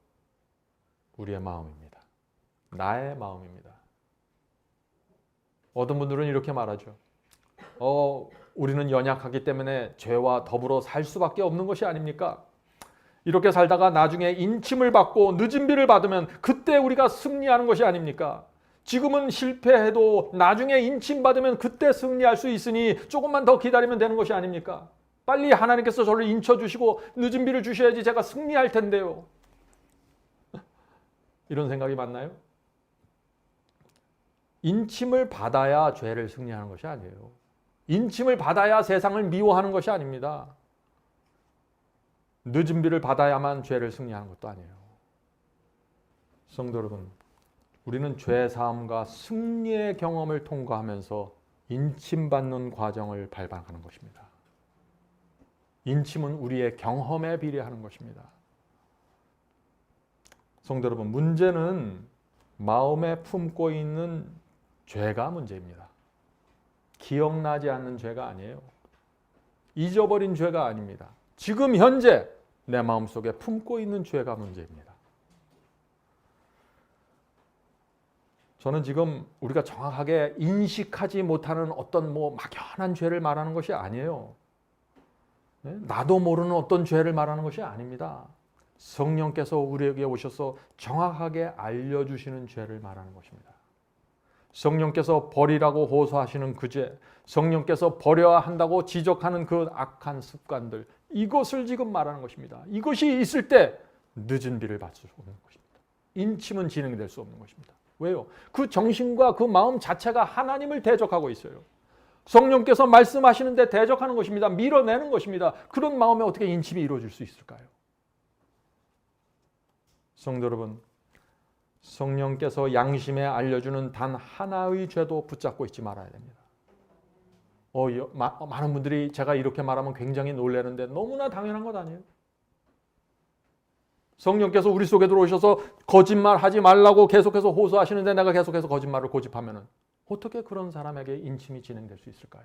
우리의 마음입니다. 나의 마음입니다. 어떤 분들은 이렇게 말하죠. 우리는 연약하기 때문에 죄와 더불어 살 수밖에 없는 것이 아닙니까? 이렇게 살다가 나중에 인침을 받고 늦은 비를 받으면 그때 우리가 승리하는 것이 아닙니까? 지금은 실패해도 나중에 인침 받으면 그때 승리할 수 있으니 조금만 더 기다리면 되는 것이 아닙니까? 빨리 하나님께서 저를 인쳐주시고 늦은 비를 주셔야지 제가 승리할 텐데요. 이런 생각이 맞나요? 인침을 받아야 죄를 승리하는 것이 아니에요. 인침을 받아야 세상을 미워하는 것이 아닙니다. 늦은 비를 받아야만 죄를 승리하는 것도 아니에요. 성도 여러분, 우리는 죄 사함과 승리의 경험을 통과하면서 인침받는 과정을 밟아가는 것입니다. 인침은 우리의 경험에 비례하는 것입니다. 성도 여러분, 문제는 마음에 품고 있는 죄가 문제입니다. 기억나지 않는 죄가 아니에요. 잊어버린 죄가 아닙니다. 지금 현재 내 마음속에 품고 있는 죄가 문제입니다. 저는 지금 우리가 정확하게 인식하지 못하는 어떤 막연한 죄를 말하는 것이 아니에요. 나도 모르는 어떤 죄를 말하는 것이 아닙니다. 성령께서 우리에게 오셔서 정확하게 알려주시는 죄를 말하는 것입니다. 성령께서 버리라고 호소하시는 그 죄, 성령께서 버려야 한다고 지적하는 그 악한 습관들, 이것을 지금 말하는 것입니다. 이것이 있을 때 늦은 비를 받을 수 없는 것입니다. 인침은 진행될 수 없는 것입니다. 왜요? 그 정신과 그 마음 자체가 하나님을 대적하고 있어요. 성령께서 말씀하시는데 대적하는 것입니다. 밀어내는 것입니다. 그런 마음에 어떻게 인침이 이루어질 수 있을까요? 성도 여러분, 성령께서 양심에 알려주는 단 하나의 죄도 붙잡고 있지 말아야 됩니다. 많은 분들이 제가 이렇게 말하면 굉장히 놀라는데 너무나 당연한 것 아니에요? 성령께서 우리 속에 들어오셔서 거짓말하지 말라고 계속해서 호소하시는데 내가 계속해서 거짓말을 고집하면 어떻게 그런 사람에게 인침이 진행될 수 있을까요?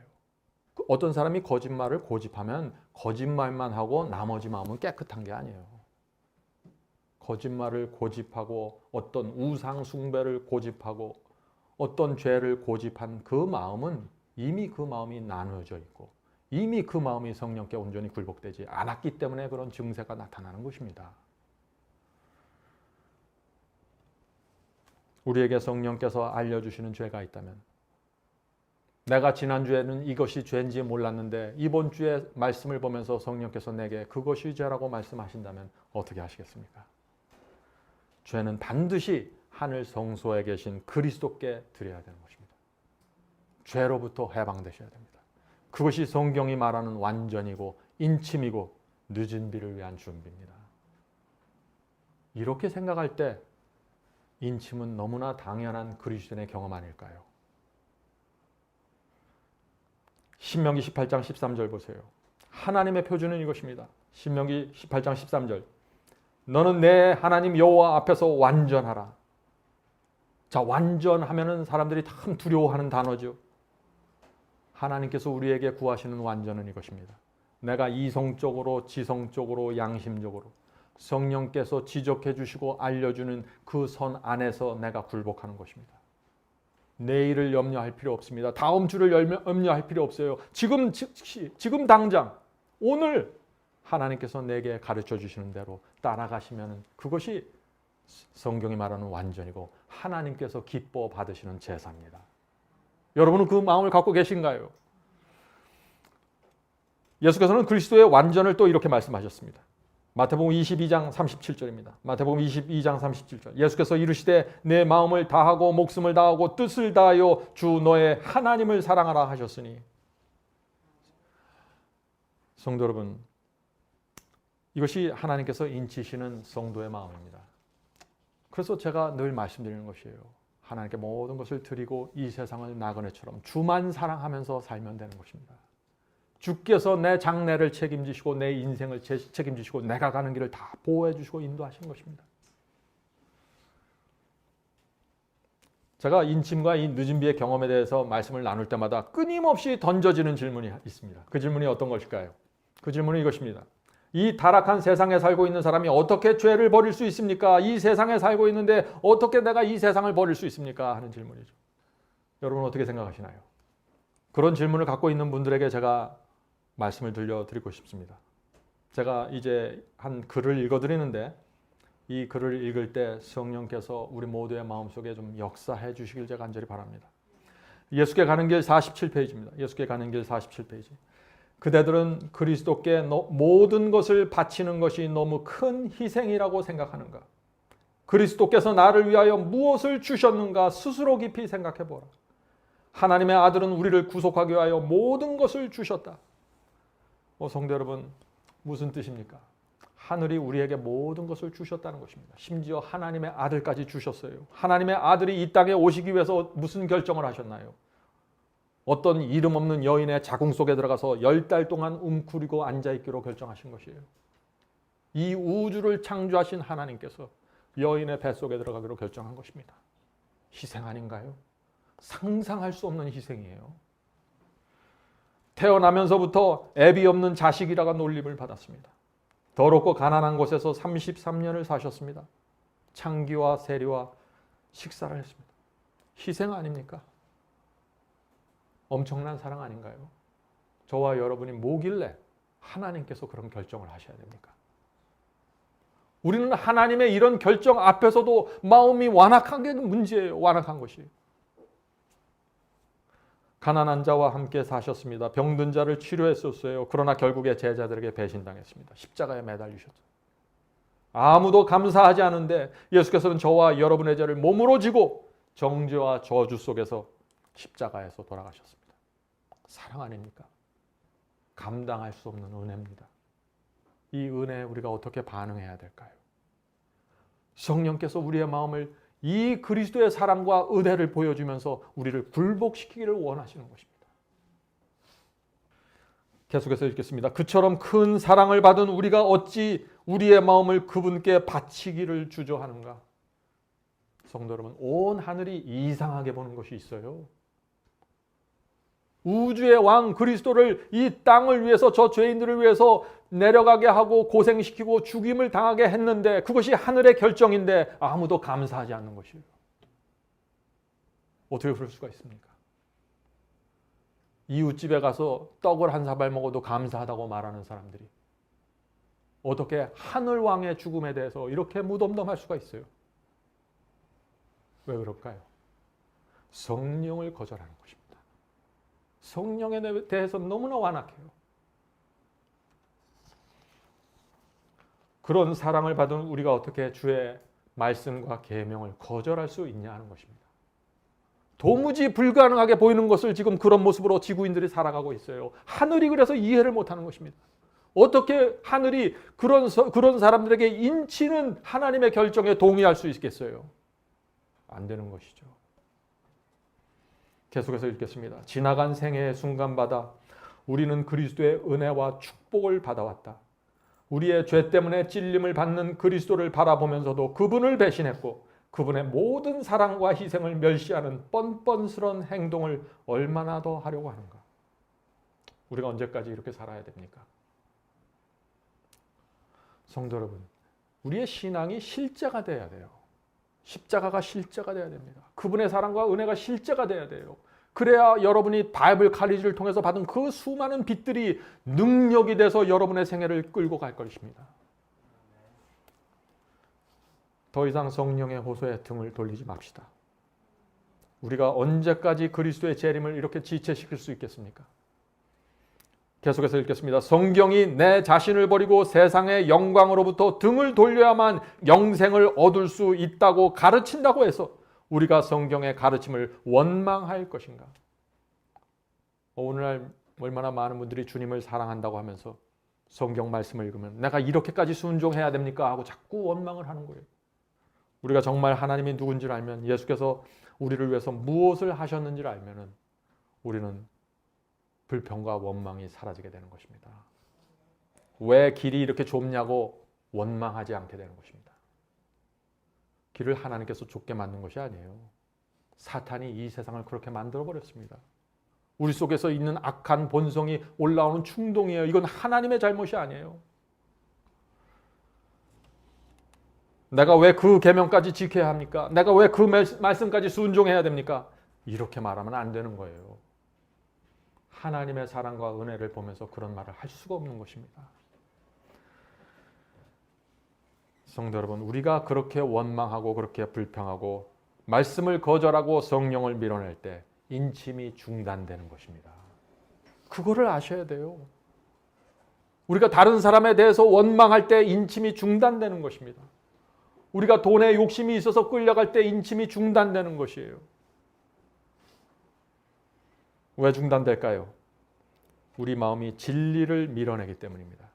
어떤 사람이 거짓말을 고집하면 거짓말만 하고 나머지 마음은 깨끗한 게 아니에요. 거짓말을 고집하고 어떤 우상 숭배를 고집하고 어떤 죄를 고집한 그 마음은 이미 그 마음이 나누어져 있고 이미 그 마음이 성령께 온전히 굴복되지 않았기 때문에 그런 증세가 나타나는 것입니다. 우리에게 성령께서 알려주시는 죄가 있다면 내가 지난주에는 이것이 죄인지 몰랐는데 이번 주에 말씀을 보면서 성령께서 내게 그것이 죄라고 말씀하신다면 어떻게 하시겠습니까? 죄는 반드시 하늘 성소에 계신 그리스도께 드려야 되는 것입니다. 죄로부터 해방되셔야 됩니다. 그것이 성경이 말하는 완전이고 인침이고 늦은 비를 위한 준비입니다. 이렇게 생각할 때 인침은 너무나 당연한 그리스도인의 경험 아닐까요? 신명기 18장 13절 보세요. 하나님의 표준은 이것입니다. 신명기 18장 13절. 너는 내 하나님 여호와 앞에서 완전하라. 자, 완전하면은 사람들이 참 두려워하는 단어죠. 하나님께서 우리에게 구하시는 완전은 이것입니다. 내가 이성적으로, 지성적으로, 양심적으로 성령께서 지적해 주시고 알려주는 그 선 안에서 내가 굴복하는 것입니다. 내일을 염려할 필요 없습니다. 다음 주를 염려할 필요 없어요. 지금 당장 오늘 하나님께서 내게 가르쳐 주시는 대로 따라가시면 그것이 성경이 말하는 완전이고 하나님께서 기뻐 받으시는 제사입니다. 여러분은 그 마음을 갖고 계신가요? 예수께서는 그리스도의 완전을 또 이렇게 말씀하셨습니다. 마태복음 22장 37절입니다. 마태복음 22장 37절. 예수께서 이르시되 내 마음을 다하고 목숨을 다하고 뜻을 다하여 주 너의 하나님을 사랑하라 하셨으니. 성도 여러분, 이것이 하나님께서 인치시는 성도의 마음입니다. 그래서 제가 늘 말씀드리는 것이에요. 하나님께 모든 것을 드리고 이 세상을 나그네처럼 주만 사랑하면서 살면 되는 것입니다. 주께서 내 장래를 책임지시고 내 인생을 책임지시고 내가 가는 길을 다 보호해 주시고 인도하시는 것입니다. 제가 인침과 이 늦은 비의 경험에 대해서 말씀을 나눌 때마다 끊임없이 던져지는 질문이 있습니다. 그 질문이 어떤 것일까요? 그 질문은 이것입니다. 이 타락한 세상에 살고 있는 사람이 어떻게 죄를 버릴 수 있습니까? 이 세상에 살고 있는데 어떻게 내가 이 세상을 버릴 수 있습니까? 하는 질문이죠. 여러분 어떻게 생각하시나요? 그런 질문을 갖고 있는 분들에게 제가 말씀을 들려드리고 싶습니다. 제가 이제 한 글을 읽어드리는데 이 글을 읽을 때 성령께서 우리 모두의 마음속에 좀 역사해 주시길 제가 간절히 바랍니다. 예수께 가는 길 47페이지입니다. 예수께 가는 길 47페이지. 그대들은 그리스도께 모든 것을 바치는 것이 너무 큰 희생이라고 생각하는가? 그리스도께서 나를 위하여 무엇을 주셨는가 스스로 깊이 생각해 보라. 하나님의 아들은 우리를 구속하기 위하여 모든 것을 주셨다. 성도 여러분, 무슨 뜻입니까? 하늘이 우리에게 모든 것을 주셨다는 것입니다. 심지어 하나님의 아들까지 주셨어요. 하나님의 아들이 이 땅에 오시기 위해서 무슨 결정을 하셨나요? 어떤 이름 없는 여인의 자궁 속에 들어가서 10달 동안 웅크리고 앉아있기로 결정하신 것이에요. 이 우주를 창조하신 하나님께서 여인의 뱃속에 들어가기로 결정한 것입니다. 희생 아닌가요? 상상할 수 없는 희생이에요. 태어나면서부터 애비 없는 자식이라가 놀림을 받았습니다. 더럽고 가난한 곳에서 33년을 사셨습니다. 창기와 세리와 식사를 했습니다. 희생 아닙니까? 엄청난 사랑 아닌가요? 저와 여러분이 뭐길래 하나님께서 그런 결정을 하셔야 됩니까? 우리는 하나님의 이런 결정 앞에서도 마음이 완악한 게 문제예요. 완악한 것이. 가난한 자와 함께 사셨습니다. 병든 자를 치료했었어요. 그러나 결국에 제자들에게 배신당했습니다. 십자가에 매달리셨죠. 아무도 감사하지 않은데 예수께서는 저와 여러분의 죄를 몸으로 지고 정죄와 저주 속에서 십자가에서 돌아가셨습니다. 사랑 아닙니까? 감당할 수 없는 은혜입니다. 이 은혜에 우리가 어떻게 반응해야 될까요? 성령께서 우리의 마음을 이 그리스도의 사랑과 은혜를 보여주면서 우리를 굴복시키기를 원하시는 것입니다. 계속해서 읽겠습니다. 그처럼 큰 사랑을 받은 우리가 어찌 우리의 마음을 그분께 바치기를 주저하는가? 성도 여러분, 온 하늘이 이상하게 보는 것이 있어요. 우주의 왕 그리스도를 이 땅을 위해서, 저 죄인들을 위해서 내려가게 하고 고생시키고 죽임을 당하게 했는데 그것이 하늘의 결정인데 아무도 감사하지 않는 것이에요. 어떻게 그럴 수가 있습니까? 이웃집에 가서 떡을 한 사발 먹어도 감사하다고 말하는 사람들이 어떻게 하늘왕의 죽음에 대해서 이렇게 무덤덤할 수가 있어요? 왜 그럴까요? 성령을 거절하는 것입니다. 성령에 대해서 너무나 완악해요. 그런 사랑을 받은 우리가 어떻게 주의 말씀과 계명을 거절할 수 있냐 하는 것입니다. 도무지 불가능하게 보이는 것을 지금 그런 모습으로 지구인들이 살아가고 있어요. 하늘이 그래서 이해를 못하는 것입니다. 어떻게 하늘이 그런 사람들에게 인치는 하나님의 결정에 동의할 수 있겠어요? 안 되는 것이죠. 계속해서 읽겠습니다. 지나간 생애의 순간마다 우리는 그리스도의 은혜와 축복을 받아왔다. 우리의 죄 때문에 찔림을 받는 그리스도를 바라보면서도 그분을 배신했고 그분의 모든 사랑과 희생을 멸시하는 뻔뻔스러운 행동을 얼마나 더 하려고 하는가? 우리가 언제까지 이렇게 살아야 됩니까? 성도 여러분, 우리의 신앙이 실제가 돼야 돼요. 십자가가 실제가 돼야 됩니다. 그분의 사랑과 은혜가 실제가 돼야 돼요. 그래야 여러분이 바이블 칼리지를 통해서 받은 그 수많은 빛들이 능력이 돼서 여러분의 생애를 끌고 갈 것입니다. 더 이상 성령의 호소에 등을 돌리지 맙시다. 우리가 언제까지 그리스도의 재림을 이렇게 지체시킬 수 있겠습니까? 계속해서 읽겠습니다. 성경이 내 자신을 버리고 세상의 영광으로부터 등을 돌려야만 영생을 얻을 수 있다고 가르친다고 해서 우리가 성경의 가르침을 원망할 것인가? 오늘날 얼마나 많은 분들이 주님을 사랑한다고 하면서 성경 말씀을 읽으면 내가 이렇게까지 순종해야 됩니까? 하고 자꾸 원망을 하는 거예요. 우리가 정말 하나님이 누군지를 알면, 예수께서 우리를 위해서 무엇을 하셨는지를 알면은 우리는 불평과 원망이 사라지게 되는 것입니다. 왜 길이 이렇게 좁냐고 원망하지 않게 되는 것입니다. 길을 하나님께서 좁게 만든 것이 아니에요. 사탄이 이 세상을 그렇게 만들어버렸습니다. 우리 속에서 있는 악한 본성이 올라오는 충동이에요. 이건 하나님의 잘못이 아니에요. 내가 왜 그 계명까지 지켜야 합니까? 내가 왜 그 말씀까지 순종해야 됩니까? 이렇게 말하면 안 되는 거예요. 하나님의 사랑과 은혜를 보면서 그런 말을 할 수가 없는 것입니다. 성도 여러분, 우리가 그렇게 원망하고 그렇게 불평하고 말씀을 거절하고 성령을 밀어낼 때 인침이 중단되는 것입니다. 그거를 아셔야 돼요. 우리가 다른 사람에 대해서 원망할 때 인침이 중단되는 것입니다. 우리가 돈에 욕심이 있어서 끌려갈 때 인침이 중단되는 것이에요. 왜 중단될까요? 우리 마음이 진리를 밀어내기 때문입니다.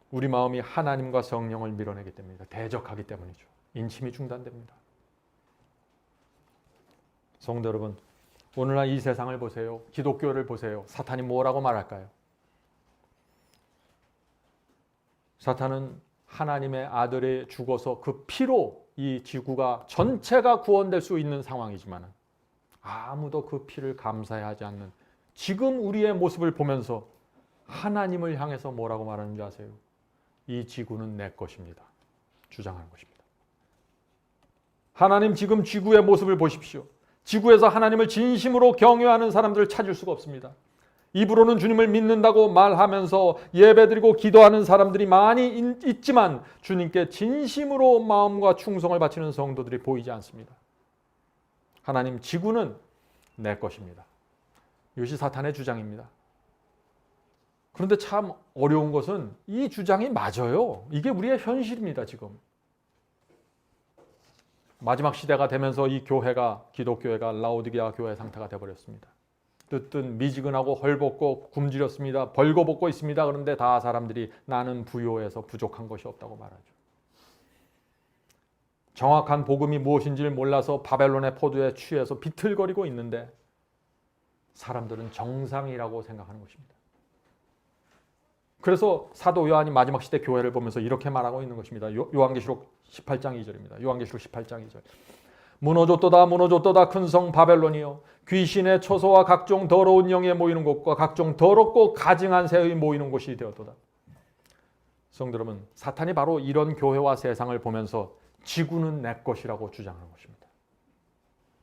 우리 마음이 하나님과 성령을 밀어내기 때문입니다. 대적하기 때문이죠. 인침이 중단됩니다. 성도 여러분, 오늘날 이 세상을 보세요. 기독교를 보세요. 사탄이 뭐라고 말할까요? 사탄은 하나님의 아들이 죽어서 그 피로 이 지구가 전체가 구원될 수 있는 상황이지만 아무도 그 피를 감사하지 않는 지금 우리의 모습을 보면서 하나님을 향해서 뭐라고 말하는 줄 아세요? 이 지구는 내 것입니다. 주장하는 것입니다. 하나님 지금 지구의 모습을 보십시오. 지구에서 하나님을 진심으로 경외하는 사람들을 찾을 수가 없습니다. 입으로는 주님을 믿는다고 말하면서 예배드리고 기도하는 사람들이 많이 있지만 주님께 진심으로 마음과 충성을 바치는 성도들이 보이지 않습니다. 하나님, 지구는 내 것입니다. 이것이 사탄의 주장입니다. 그런데 참 어려운 것은 이 주장이 맞아요. 이게 우리의 현실입니다. 지금 마지막 시대가 되면서 이 교회가, 기독교회가 라오디게아 교회 상태가 되어버렸습니다. 뜨뜻 미지근하고 헐벗고 굶주렸습니다. 벌거벗고 있습니다. 그런데 다 사람들이 나는 부요해서 부족한 것이 없다고 말하죠. 정확한 복음이 무엇인지를 몰라서 바벨론의 포도에 취해서 비틀거리고 있는데 사람들은 정상이라고 생각하는 것입니다. 그래서 사도 요한이 마지막 시대 교회를 보면서 이렇게 말하고 있는 것입니다. 요한계시록 18장 2절입니다. 요한계시록 18장 2절. 무너졌도다 무너졌도다 큰 성 바벨론이여, 귀신의 처소와 각종 더러운 영에 모이는 곳과 각종 더럽고 가증한 새의 모이는 곳이 되었도다. 성도 여러분, 사탄이 바로 이런 교회와 세상을 보면서 지구는 내 것이라고 주장하는 것입니다.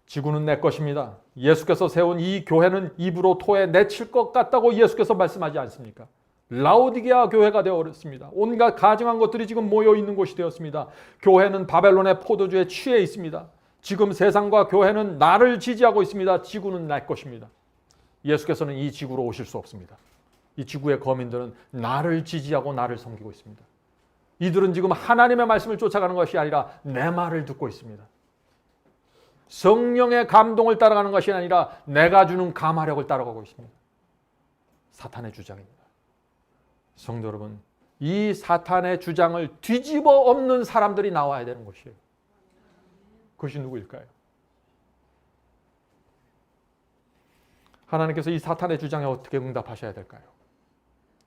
지구는 내 것입니다. 예수께서 세운 이 교회는 입으로 토해 내칠 것 같다고 예수께서 말씀하지 않습니까? 라오디게아 교회가 되어버렸습니다. 온갖 가증한 것들이 지금 모여있는 곳이 되었습니다. 교회는 바벨론의 포도주에 취해 있습니다. 지금 세상과 교회는 나를 지지하고 있습니다. 지구는 내 것입니다. 예수께서는 이 지구로 오실 수 없습니다. 이 지구의 거민들은 나를 지지하고 나를 섬기고 있습니다. 이들은 지금 하나님의 말씀을 쫓아가는 것이 아니라 내 말을 듣고 있습니다. 성령의 감동을 따라가는 것이 아니라 내가 주는 감화력을 따라가고 있습니다. 사탄의 주장입니다. 성도 여러분, 이 사탄의 주장을 뒤집어 엎는 사람들이 나와야 되는 것이에요. 그것이 누구일까요? 하나님께서 이 사탄의 주장에 어떻게 응답하셔야 될까요?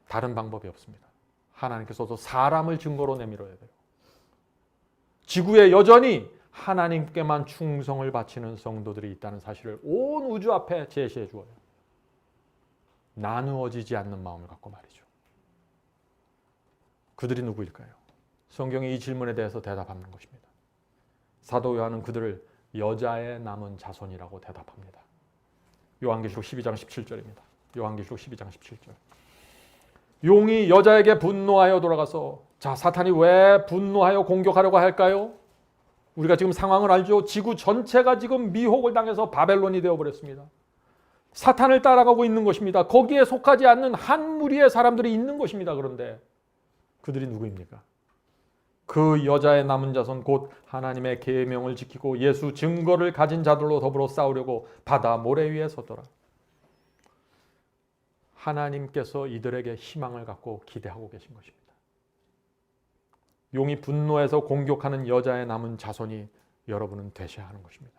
다른 방법이 없습니다. 하나님께서도 사람을 증거로 내밀어야 돼요. 지구에 여전히 하나님께만 충성을 바치는 성도들이 있다는 사실을 온 우주 앞에 제시해 주어요. 나누어지지 않는 마음을 갖고 말이죠. 그들이 누구일까요? 성경이 이 질문에 대해서 대답하는 것입니다. 사도 요한은 그들을 여자의 남은 자손이라고 대답합니다. 요한계시록 12장 17절입니다. 요한계시록 12장 17절. 용이 여자에게 분노하여 돌아가서, 자, 사탄이 왜 분노하여 공격하려고 할까요? 우리가 지금 상황을 알죠. 지구 전체가 지금 미혹을 당해서 바벨론이 되어버렸습니다. 사탄을 따라가고 있는 것입니다. 거기에 속하지 않는 한 무리의 사람들이 있는 것입니다. 그런데 그들이 누구입니까? 그 여자의 남은 자손, 곧 하나님의 계명을 지키고 예수 증거를 가진 자들로 더불어 싸우려고 바다 모래 위에 섰더라. 하나님께서 이들에게 희망을 갖고 기대하고 계신 것입니다. 용이 분노해서 공격하는 여자의 남은 자손이 여러분은 되셔야 하는 것입니다.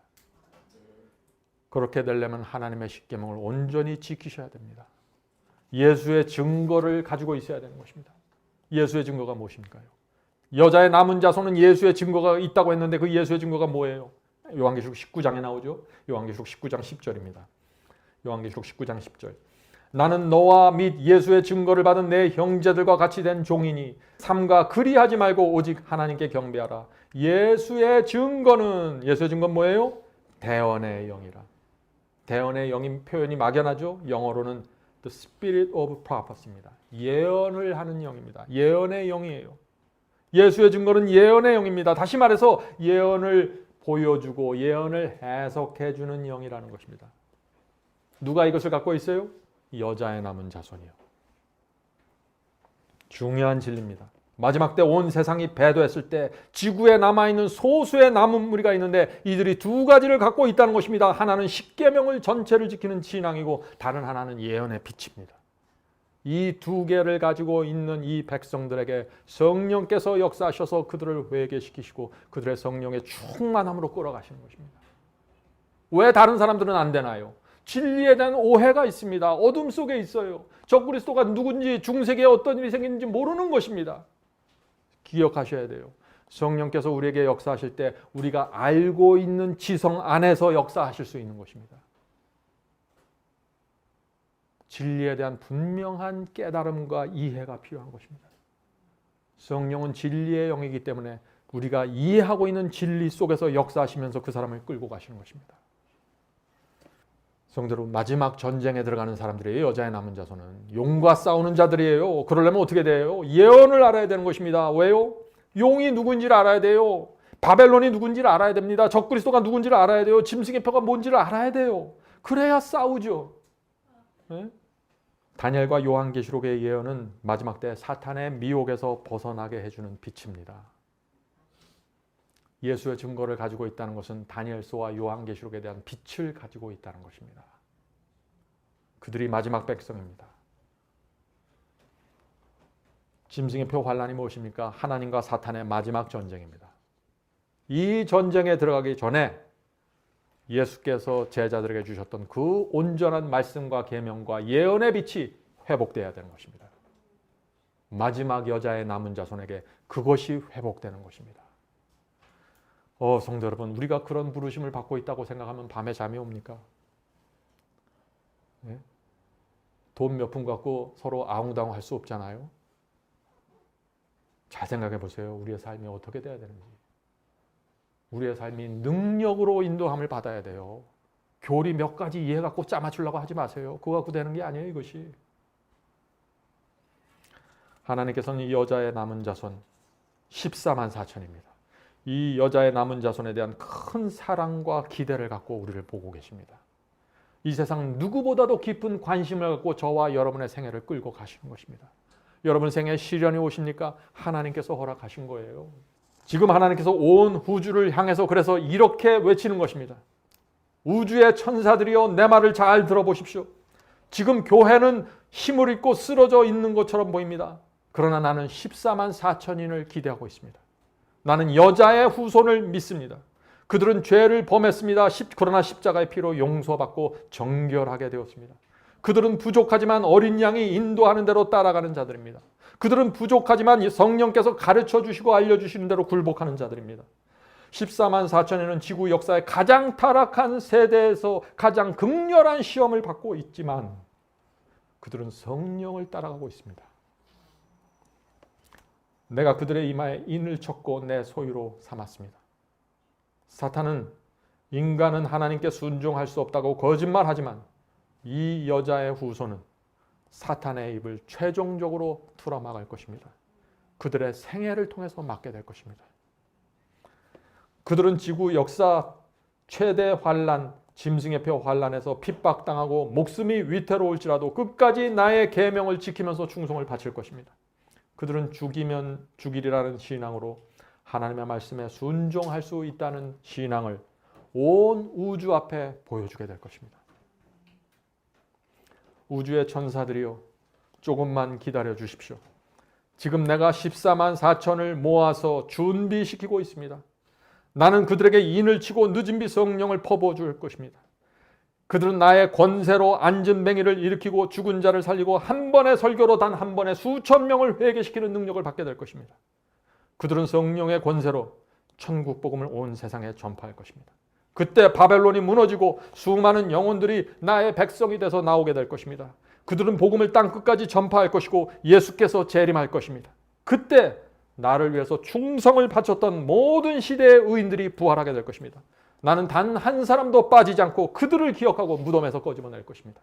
그렇게 되려면 하나님의 십계명을 온전히 지키셔야 됩니다. 예수의 증거를 가지고 있어야 되는 것입니다. 예수의 증거가 무엇입니까요? 여자의 남은 자손은 예수의 증거가 있다고 했는데 그 예수의 증거가 뭐예요? 요한계시록 19장에 나오죠. 요한계시록 19장 10절입니다. 요한계시록 19장 10절. 나는 너와 및 예수의 증거를 받은 내 형제들과 같이 된 종이니 삼가 그리하지 말고 오직 하나님께 경배하라. 예수의 증거는 뭐예요? 대언의 영이라. 대언의 영인 표현이 막연하죠. 영어로는 The Spirit of Prophecy입니다. 예언을 하는 영입니다. 예언의 영이에요. 예수의 증거는 예언의 영입니다. 다시 말해서 예언을 보여주고 예언을 해석해주는 영이라는 것입니다. 누가 이것을 갖고 있어요? 여자의 남은 자손이요. 중요한 진리입니다. 마지막 때 온 세상이 배도했을 때 지구에 남아있는 소수의 남은 무리가 있는데 이들이 두 가지를 갖고 있다는 것입니다. 하나는 십계명을 전체를 지키는 신앙이고 다른 하나는 예언의 빛입니다. 이 두 개를 가지고 있는 이 백성들에게 성령께서 역사하셔서 그들을 회개시키시고 그들의 성령의 충만함으로 끌어가시는 것입니다. 왜 다른 사람들은 안 되나요? 진리에 대한 오해가 있습니다. 어둠 속에 있어요. 적그리스도가 누군지 중세기에 어떤 일이 생기는지 모르는 것입니다. 기억하셔야 돼요. 성령께서 우리에게 역사하실 때 우리가 알고 있는 지성 안에서 역사하실 수 있는 것입니다. 진리에 대한 분명한 깨달음과 이해가 필요한 것입니다. 성령은 진리의 영이기 때문에 우리가 이해하고 있는 진리 속에서 역사하시면서 그 사람을 끌고 가시는 것입니다. 성도 여러분, 마지막 전쟁에 들어가는 사람들이에요. 여자의 남은 자손은 용과 싸우는 자들이에요. 그러려면 어떻게 돼요? 예언을 알아야 되는 것입니다. 왜요? 용이 누군지를 알아야 돼요. 바벨론이 누군지를 알아야 됩니다. 적그리스도가 누군지를 알아야 돼요. 짐승의 표가 뭔지를 알아야 돼요. 그래야 싸우죠. 네? 다니엘과 요한계시록의 예언은 마지막 때 사탄의 미혹에서 벗어나게 해주는 빛입니다. 예수의 증거를 가지고 있다는 것은 다니엘서와 요한계시록에 대한 빛을 가지고 있다는 것입니다. 그들이 마지막 백성입니다. 짐승의 표 환란이 무엇입니까? 하나님과 사탄의 마지막 전쟁입니다. 이 전쟁에 들어가기 전에 예수께서 제자들에게 주셨던 그 온전한 말씀과 계명과 예언의 빛이 회복되어야 되는 것입니다. 마지막 여자의 남은 자손에게 그것이 회복되는 것입니다. 성도 여러분, 우리가 그런 부르심을 받고 있다고 생각하면 밤에 잠이 옵니까? 네? 돈 몇 푼 갖고 서로 아웅다웅 할 수 없잖아요. 잘 생각해 보세요. 우리의 삶이 어떻게 돼야 되는지. 우리의 삶이 능력으로 인도함을 받아야 돼요. 교리 몇 가지 이해 갖고 짜맞추려고 하지 마세요. 그거 갖고 되는 게 아니에요, 이것이. 하나님께서는 이 여자의 남은 자손 14만 4천입니다. 이 여자의 남은 자손에 대한 큰 사랑과 기대를 갖고 우리를 보고 계십니다. 이 세상 누구보다도 깊은 관심을 갖고 저와 여러분의 생애를 끌고 가시는 것입니다. 여러분 생애에 시련이 오십니까? 하나님께서 허락하신 거예요. 지금 하나님께서 온 우주를 향해서 그래서 이렇게 외치는 것입니다. 우주의 천사들이여 내 말을 잘 들어보십시오. 지금 교회는 힘을 잃고 쓰러져 있는 것처럼 보입니다. 그러나 나는 14만 4천인을 기대하고 있습니다. 나는 여자의 후손을 믿습니다. 그들은 죄를 범했습니다. 그러나 십자가의 피로 용서받고 정결하게 되었습니다. 그들은 부족하지만 어린 양이 인도하는 대로 따라가는 자들입니다. 그들은 부족하지만 성령께서 가르쳐 주시고 알려주시는 대로 굴복하는 자들입니다. 14만 4천에는 지구 역사의 가장 타락한 세대에서 가장 극렬한 시험을 받고 있지만 그들은 성령을 따라가고 있습니다. 내가 그들의 이마에 인을 쳤고 내 소유로 삼았습니다. 사탄은 인간은 하나님께 순종할 수 없다고 거짓말하지만 이 여자의 후손은 사탄의 입을 최종적으로 틀어막을 것입니다. 그들의 생애를 통해서 막게 될 것입니다. 그들은 지구 역사 최대 환란, 짐승의 표 환란에서 핍박당하고 목숨이 위태로울지라도 끝까지 나의 계명을 지키면서 충성을 바칠 것입니다. 그들은 죽이면 죽이리라는 신앙으로 하나님의 말씀에 순종할 수 있다는 신앙을 온 우주 앞에 보여주게 될 것입니다. 우주의 천사들이여 조금만 기다려 주십시오. 지금 내가 14만 4천을 모아서 준비시키고 있습니다. 나는 그들에게 인을 치고 늦은 비 성령을 퍼부어 줄 것입니다. 그들은 나의 권세로 앉은 맹인을 일으키고 죽은 자를 살리고 한 번의 설교로 단 한 번에 수천 명을 회개시키는 능력을 받게 될 것입니다. 그들은 성령의 권세로 천국 복음을 온 세상에 전파할 것입니다. 그때 바벨론이 무너지고 수많은 영혼들이 나의 백성이 돼서 나오게 될 것입니다. 그들은 복음을 땅끝까지 전파할 것이고 예수께서 재림할 것입니다. 그때 나를 위해서 충성을 바쳤던 모든 시대의 의인들이 부활하게 될 것입니다. 나는 단 한 사람도 빠지지 않고 그들을 기억하고 무덤에서 꺼집어낼 것입니다.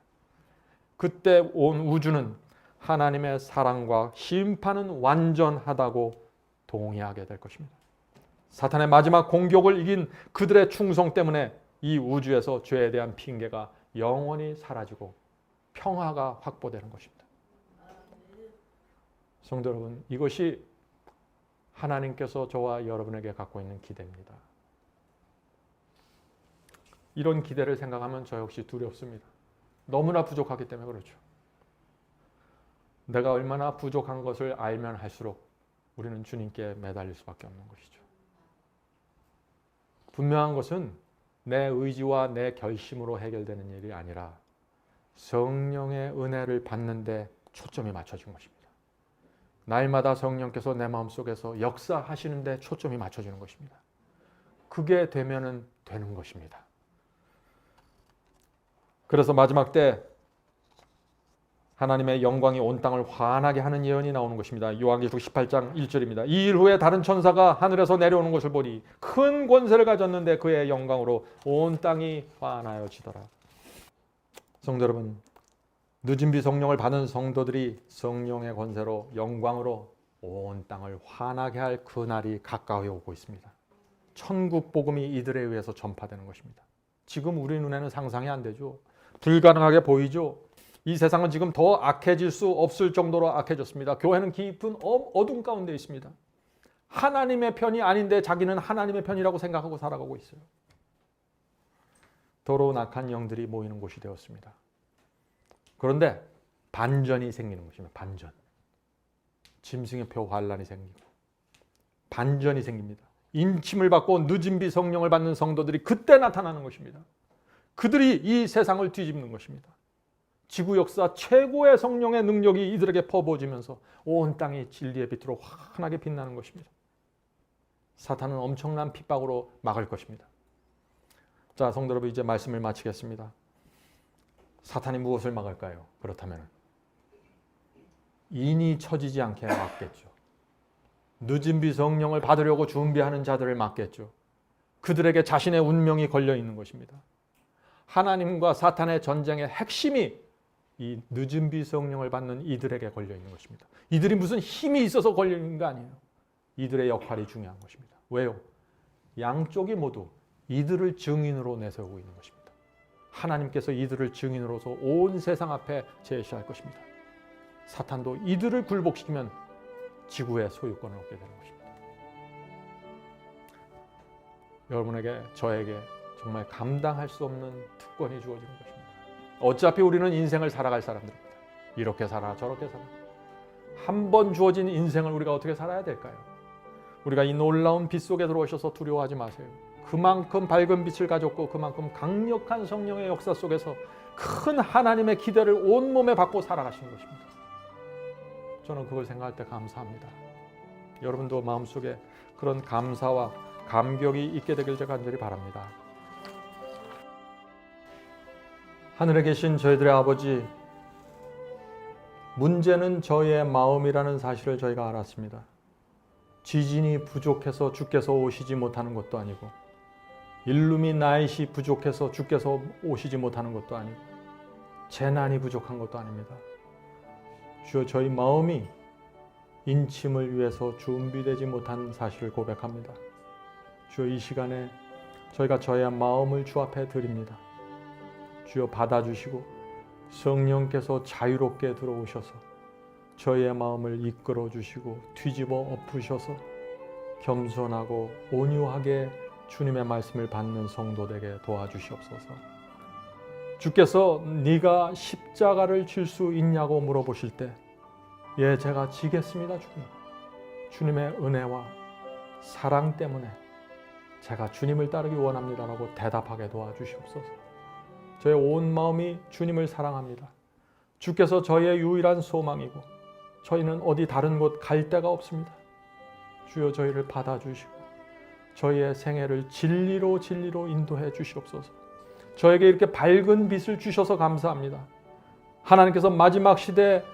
그때 온 우주는 하나님의 사랑과 심판은 완전하다고 동의하게 될 것입니다. 사탄의 마지막 공격을 이긴 그들의 충성 때문에 이 우주에서 죄에 대한 핑계가 영원히 사라지고 평화가 확보되는 것입니다. 성도 여러분, 이것이 하나님께서 저와 여러분에게 갖고 있는 기대입니다. 이런 기대를 생각하면 저 역시 두렵습니다. 너무나 부족하기 때문에 그렇죠. 내가 얼마나 부족한 것을 알면 할수록 우리는 주님께 매달릴 수밖에 없는 것이죠. 분명한 것은 내 의지와 내 결심으로 해결되는 일이 아니라 성령의 은혜를 받는 데 초점이 맞춰진 것입니다. 날마다 성령께서 내 마음속에서 역사하시는 데 초점이 맞춰지는 것입니다. 그게 되면은 되는 것입니다. 그래서 마지막 때 하나님의 영광이 온 땅을 환하게 하는 예언이 나오는 것입니다. 요한계시록 18장 1절입니다. 이 일 후에 다른 천사가 하늘에서 내려오는 것을 보니 큰 권세를 가졌는데 그의 영광으로 온 땅이 환하여지더라. 성도 여러분, 늦은 비 성령을 받은 성도들이 성령의 권세로 영광으로 온 땅을 환하게 할 그날이 가까이 오고 있습니다. 천국 복음이 이들에 의해서 전파되는 것입니다. 지금 우리 눈에는 상상이 안 되죠. 불가능하게 보이죠. 이 세상은 지금 더 악해질 수 없을 정도로 악해졌습니다. 교회는 깊은 어둠 가운데 있습니다. 하나님의 편이 아닌데 자기는 하나님의 편이라고 생각하고 살아가고 있어요. 더러운 악한 영들이 모이는 곳이 되었습니다. 그런데 반전이 생기는 것입니다. 반전. 짐승의 표 환란이 생기고 반전이 생깁니다. 인침을 받고 늦은 비 성령을 받는 성도들이 그때 나타나는 것입니다. 그들이 이 세상을 뒤집는 것입니다. 지구 역사 최고의 성령의 능력이 이들에게 퍼부어지면서 온 땅이 진리의 빛으로 환하게 빛나는 것입니다. 사탄은 엄청난 핍박으로 막을 것입니다. 자, 성도 여러분, 이제 말씀을 마치겠습니다. 사탄이 무엇을 막을까요? 그렇다면 인이 처지지 않게 막겠죠. 늦은 비 성령을 받으려고 준비하는 자들을 막겠죠. 그들에게 자신의 운명이 걸려 있는 것입니다. 하나님과 사탄의 전쟁의 핵심이 이 늦은 비 성령을 받는 이들에게 걸려 있는 것입니다. 이들이 무슨 힘이 있어서 걸려 있는 거 아니에요. 이들의 역할이 중요한 것입니다. 왜요? 양쪽이 모두 이들을 증인으로 내세우고 있는 것입니다. 하나님께서 이들을 증인으로서 온 세상 앞에 제시할 것입니다. 사탄도 이들을 굴복시키면 지구의 소유권을 얻게 되는 것입니다. 여러분에게, 저에게 정말 감당할 수 없는 특권이 주어지는 것입니다. 어차피 우리는 인생을 살아갈 사람들입니다. 이렇게 살아 저렇게 살아. 한 번 주어진 인생을 우리가 어떻게 살아야 될까요? 우리가 이 놀라운 빛 속에 들어오셔서 두려워하지 마세요. 그만큼 밝은 빛을 가졌고 그만큼 강력한 성령의 역사 속에서 큰 하나님의 기대를 온몸에 받고 살아가시는 것입니다. 저는 그걸 생각할 때 감사합니다. 여러분도 마음속에 그런 감사와 감격이 있게 되길 제가 간절히 바랍니다. 하늘에 계신 저희들의 아버지, 문제는 저희의 마음이라는 사실을 저희가 알았습니다. 지진이 부족해서 주께서 오시지 못하는 것도 아니고, 일루미나잇이 부족해서 주께서 오시지 못하는 것도 아니고, 재난이 부족한 것도 아닙니다. 주여, 저희 마음이 인침을 위해서 준비되지 못한 사실을 고백합니다. 주여, 이 시간에 저희가 저희의 마음을 주 앞에 드립니다. 주여, 받아주시고 성령께서 자유롭게 들어오셔서 저희의 마음을 이끌어 주시고 뒤집어 엎으셔서 겸손하고 온유하게 주님의 말씀을 받는 성도되게 도와주시옵소서. 주께서 네가 십자가를 질 수 있냐고 물어보실 때, 예, 제가 지겠습니다, 주님. 주님의 은혜와 사랑 때문에 제가 주님을 따르기 원합니다라고 대답하게 도와주시옵소서. 저의 온 마음이 주님을 사랑합니다. 주께서 저희의 유일한 소망이고 저희는 어디 다른 곳 갈 데가 없습니다. 주여, 저희를 받아주시고 저희의 생애를 진리로 인도해 주시옵소서. 저에게 이렇게 밝은 빛을 주셔서 감사합니다. 하나님께서 마지막 시대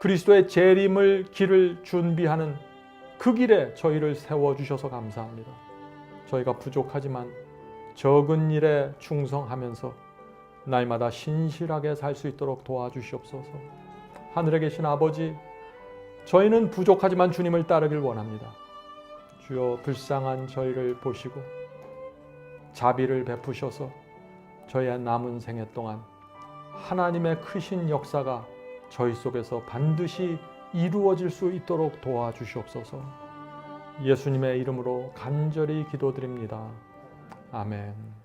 그리스도의 재림을 길을 준비하는 그 길에 저희를 세워주셔서 감사합니다. 저희가 부족하지만 적은 일에 충성하면서 날마다 신실하게 살 수 있도록 도와주시옵소서. 하늘에 계신 아버지, 저희는 부족하지만 주님을 따르길 원합니다. 주여, 불쌍한 저희를 보시고 자비를 베푸셔서 저희의 남은 생애 동안 하나님의 크신 역사가 저희 속에서 반드시 이루어질 수 있도록 도와주시옵소서. 예수님의 이름으로 간절히 기도드립니다. 아멘.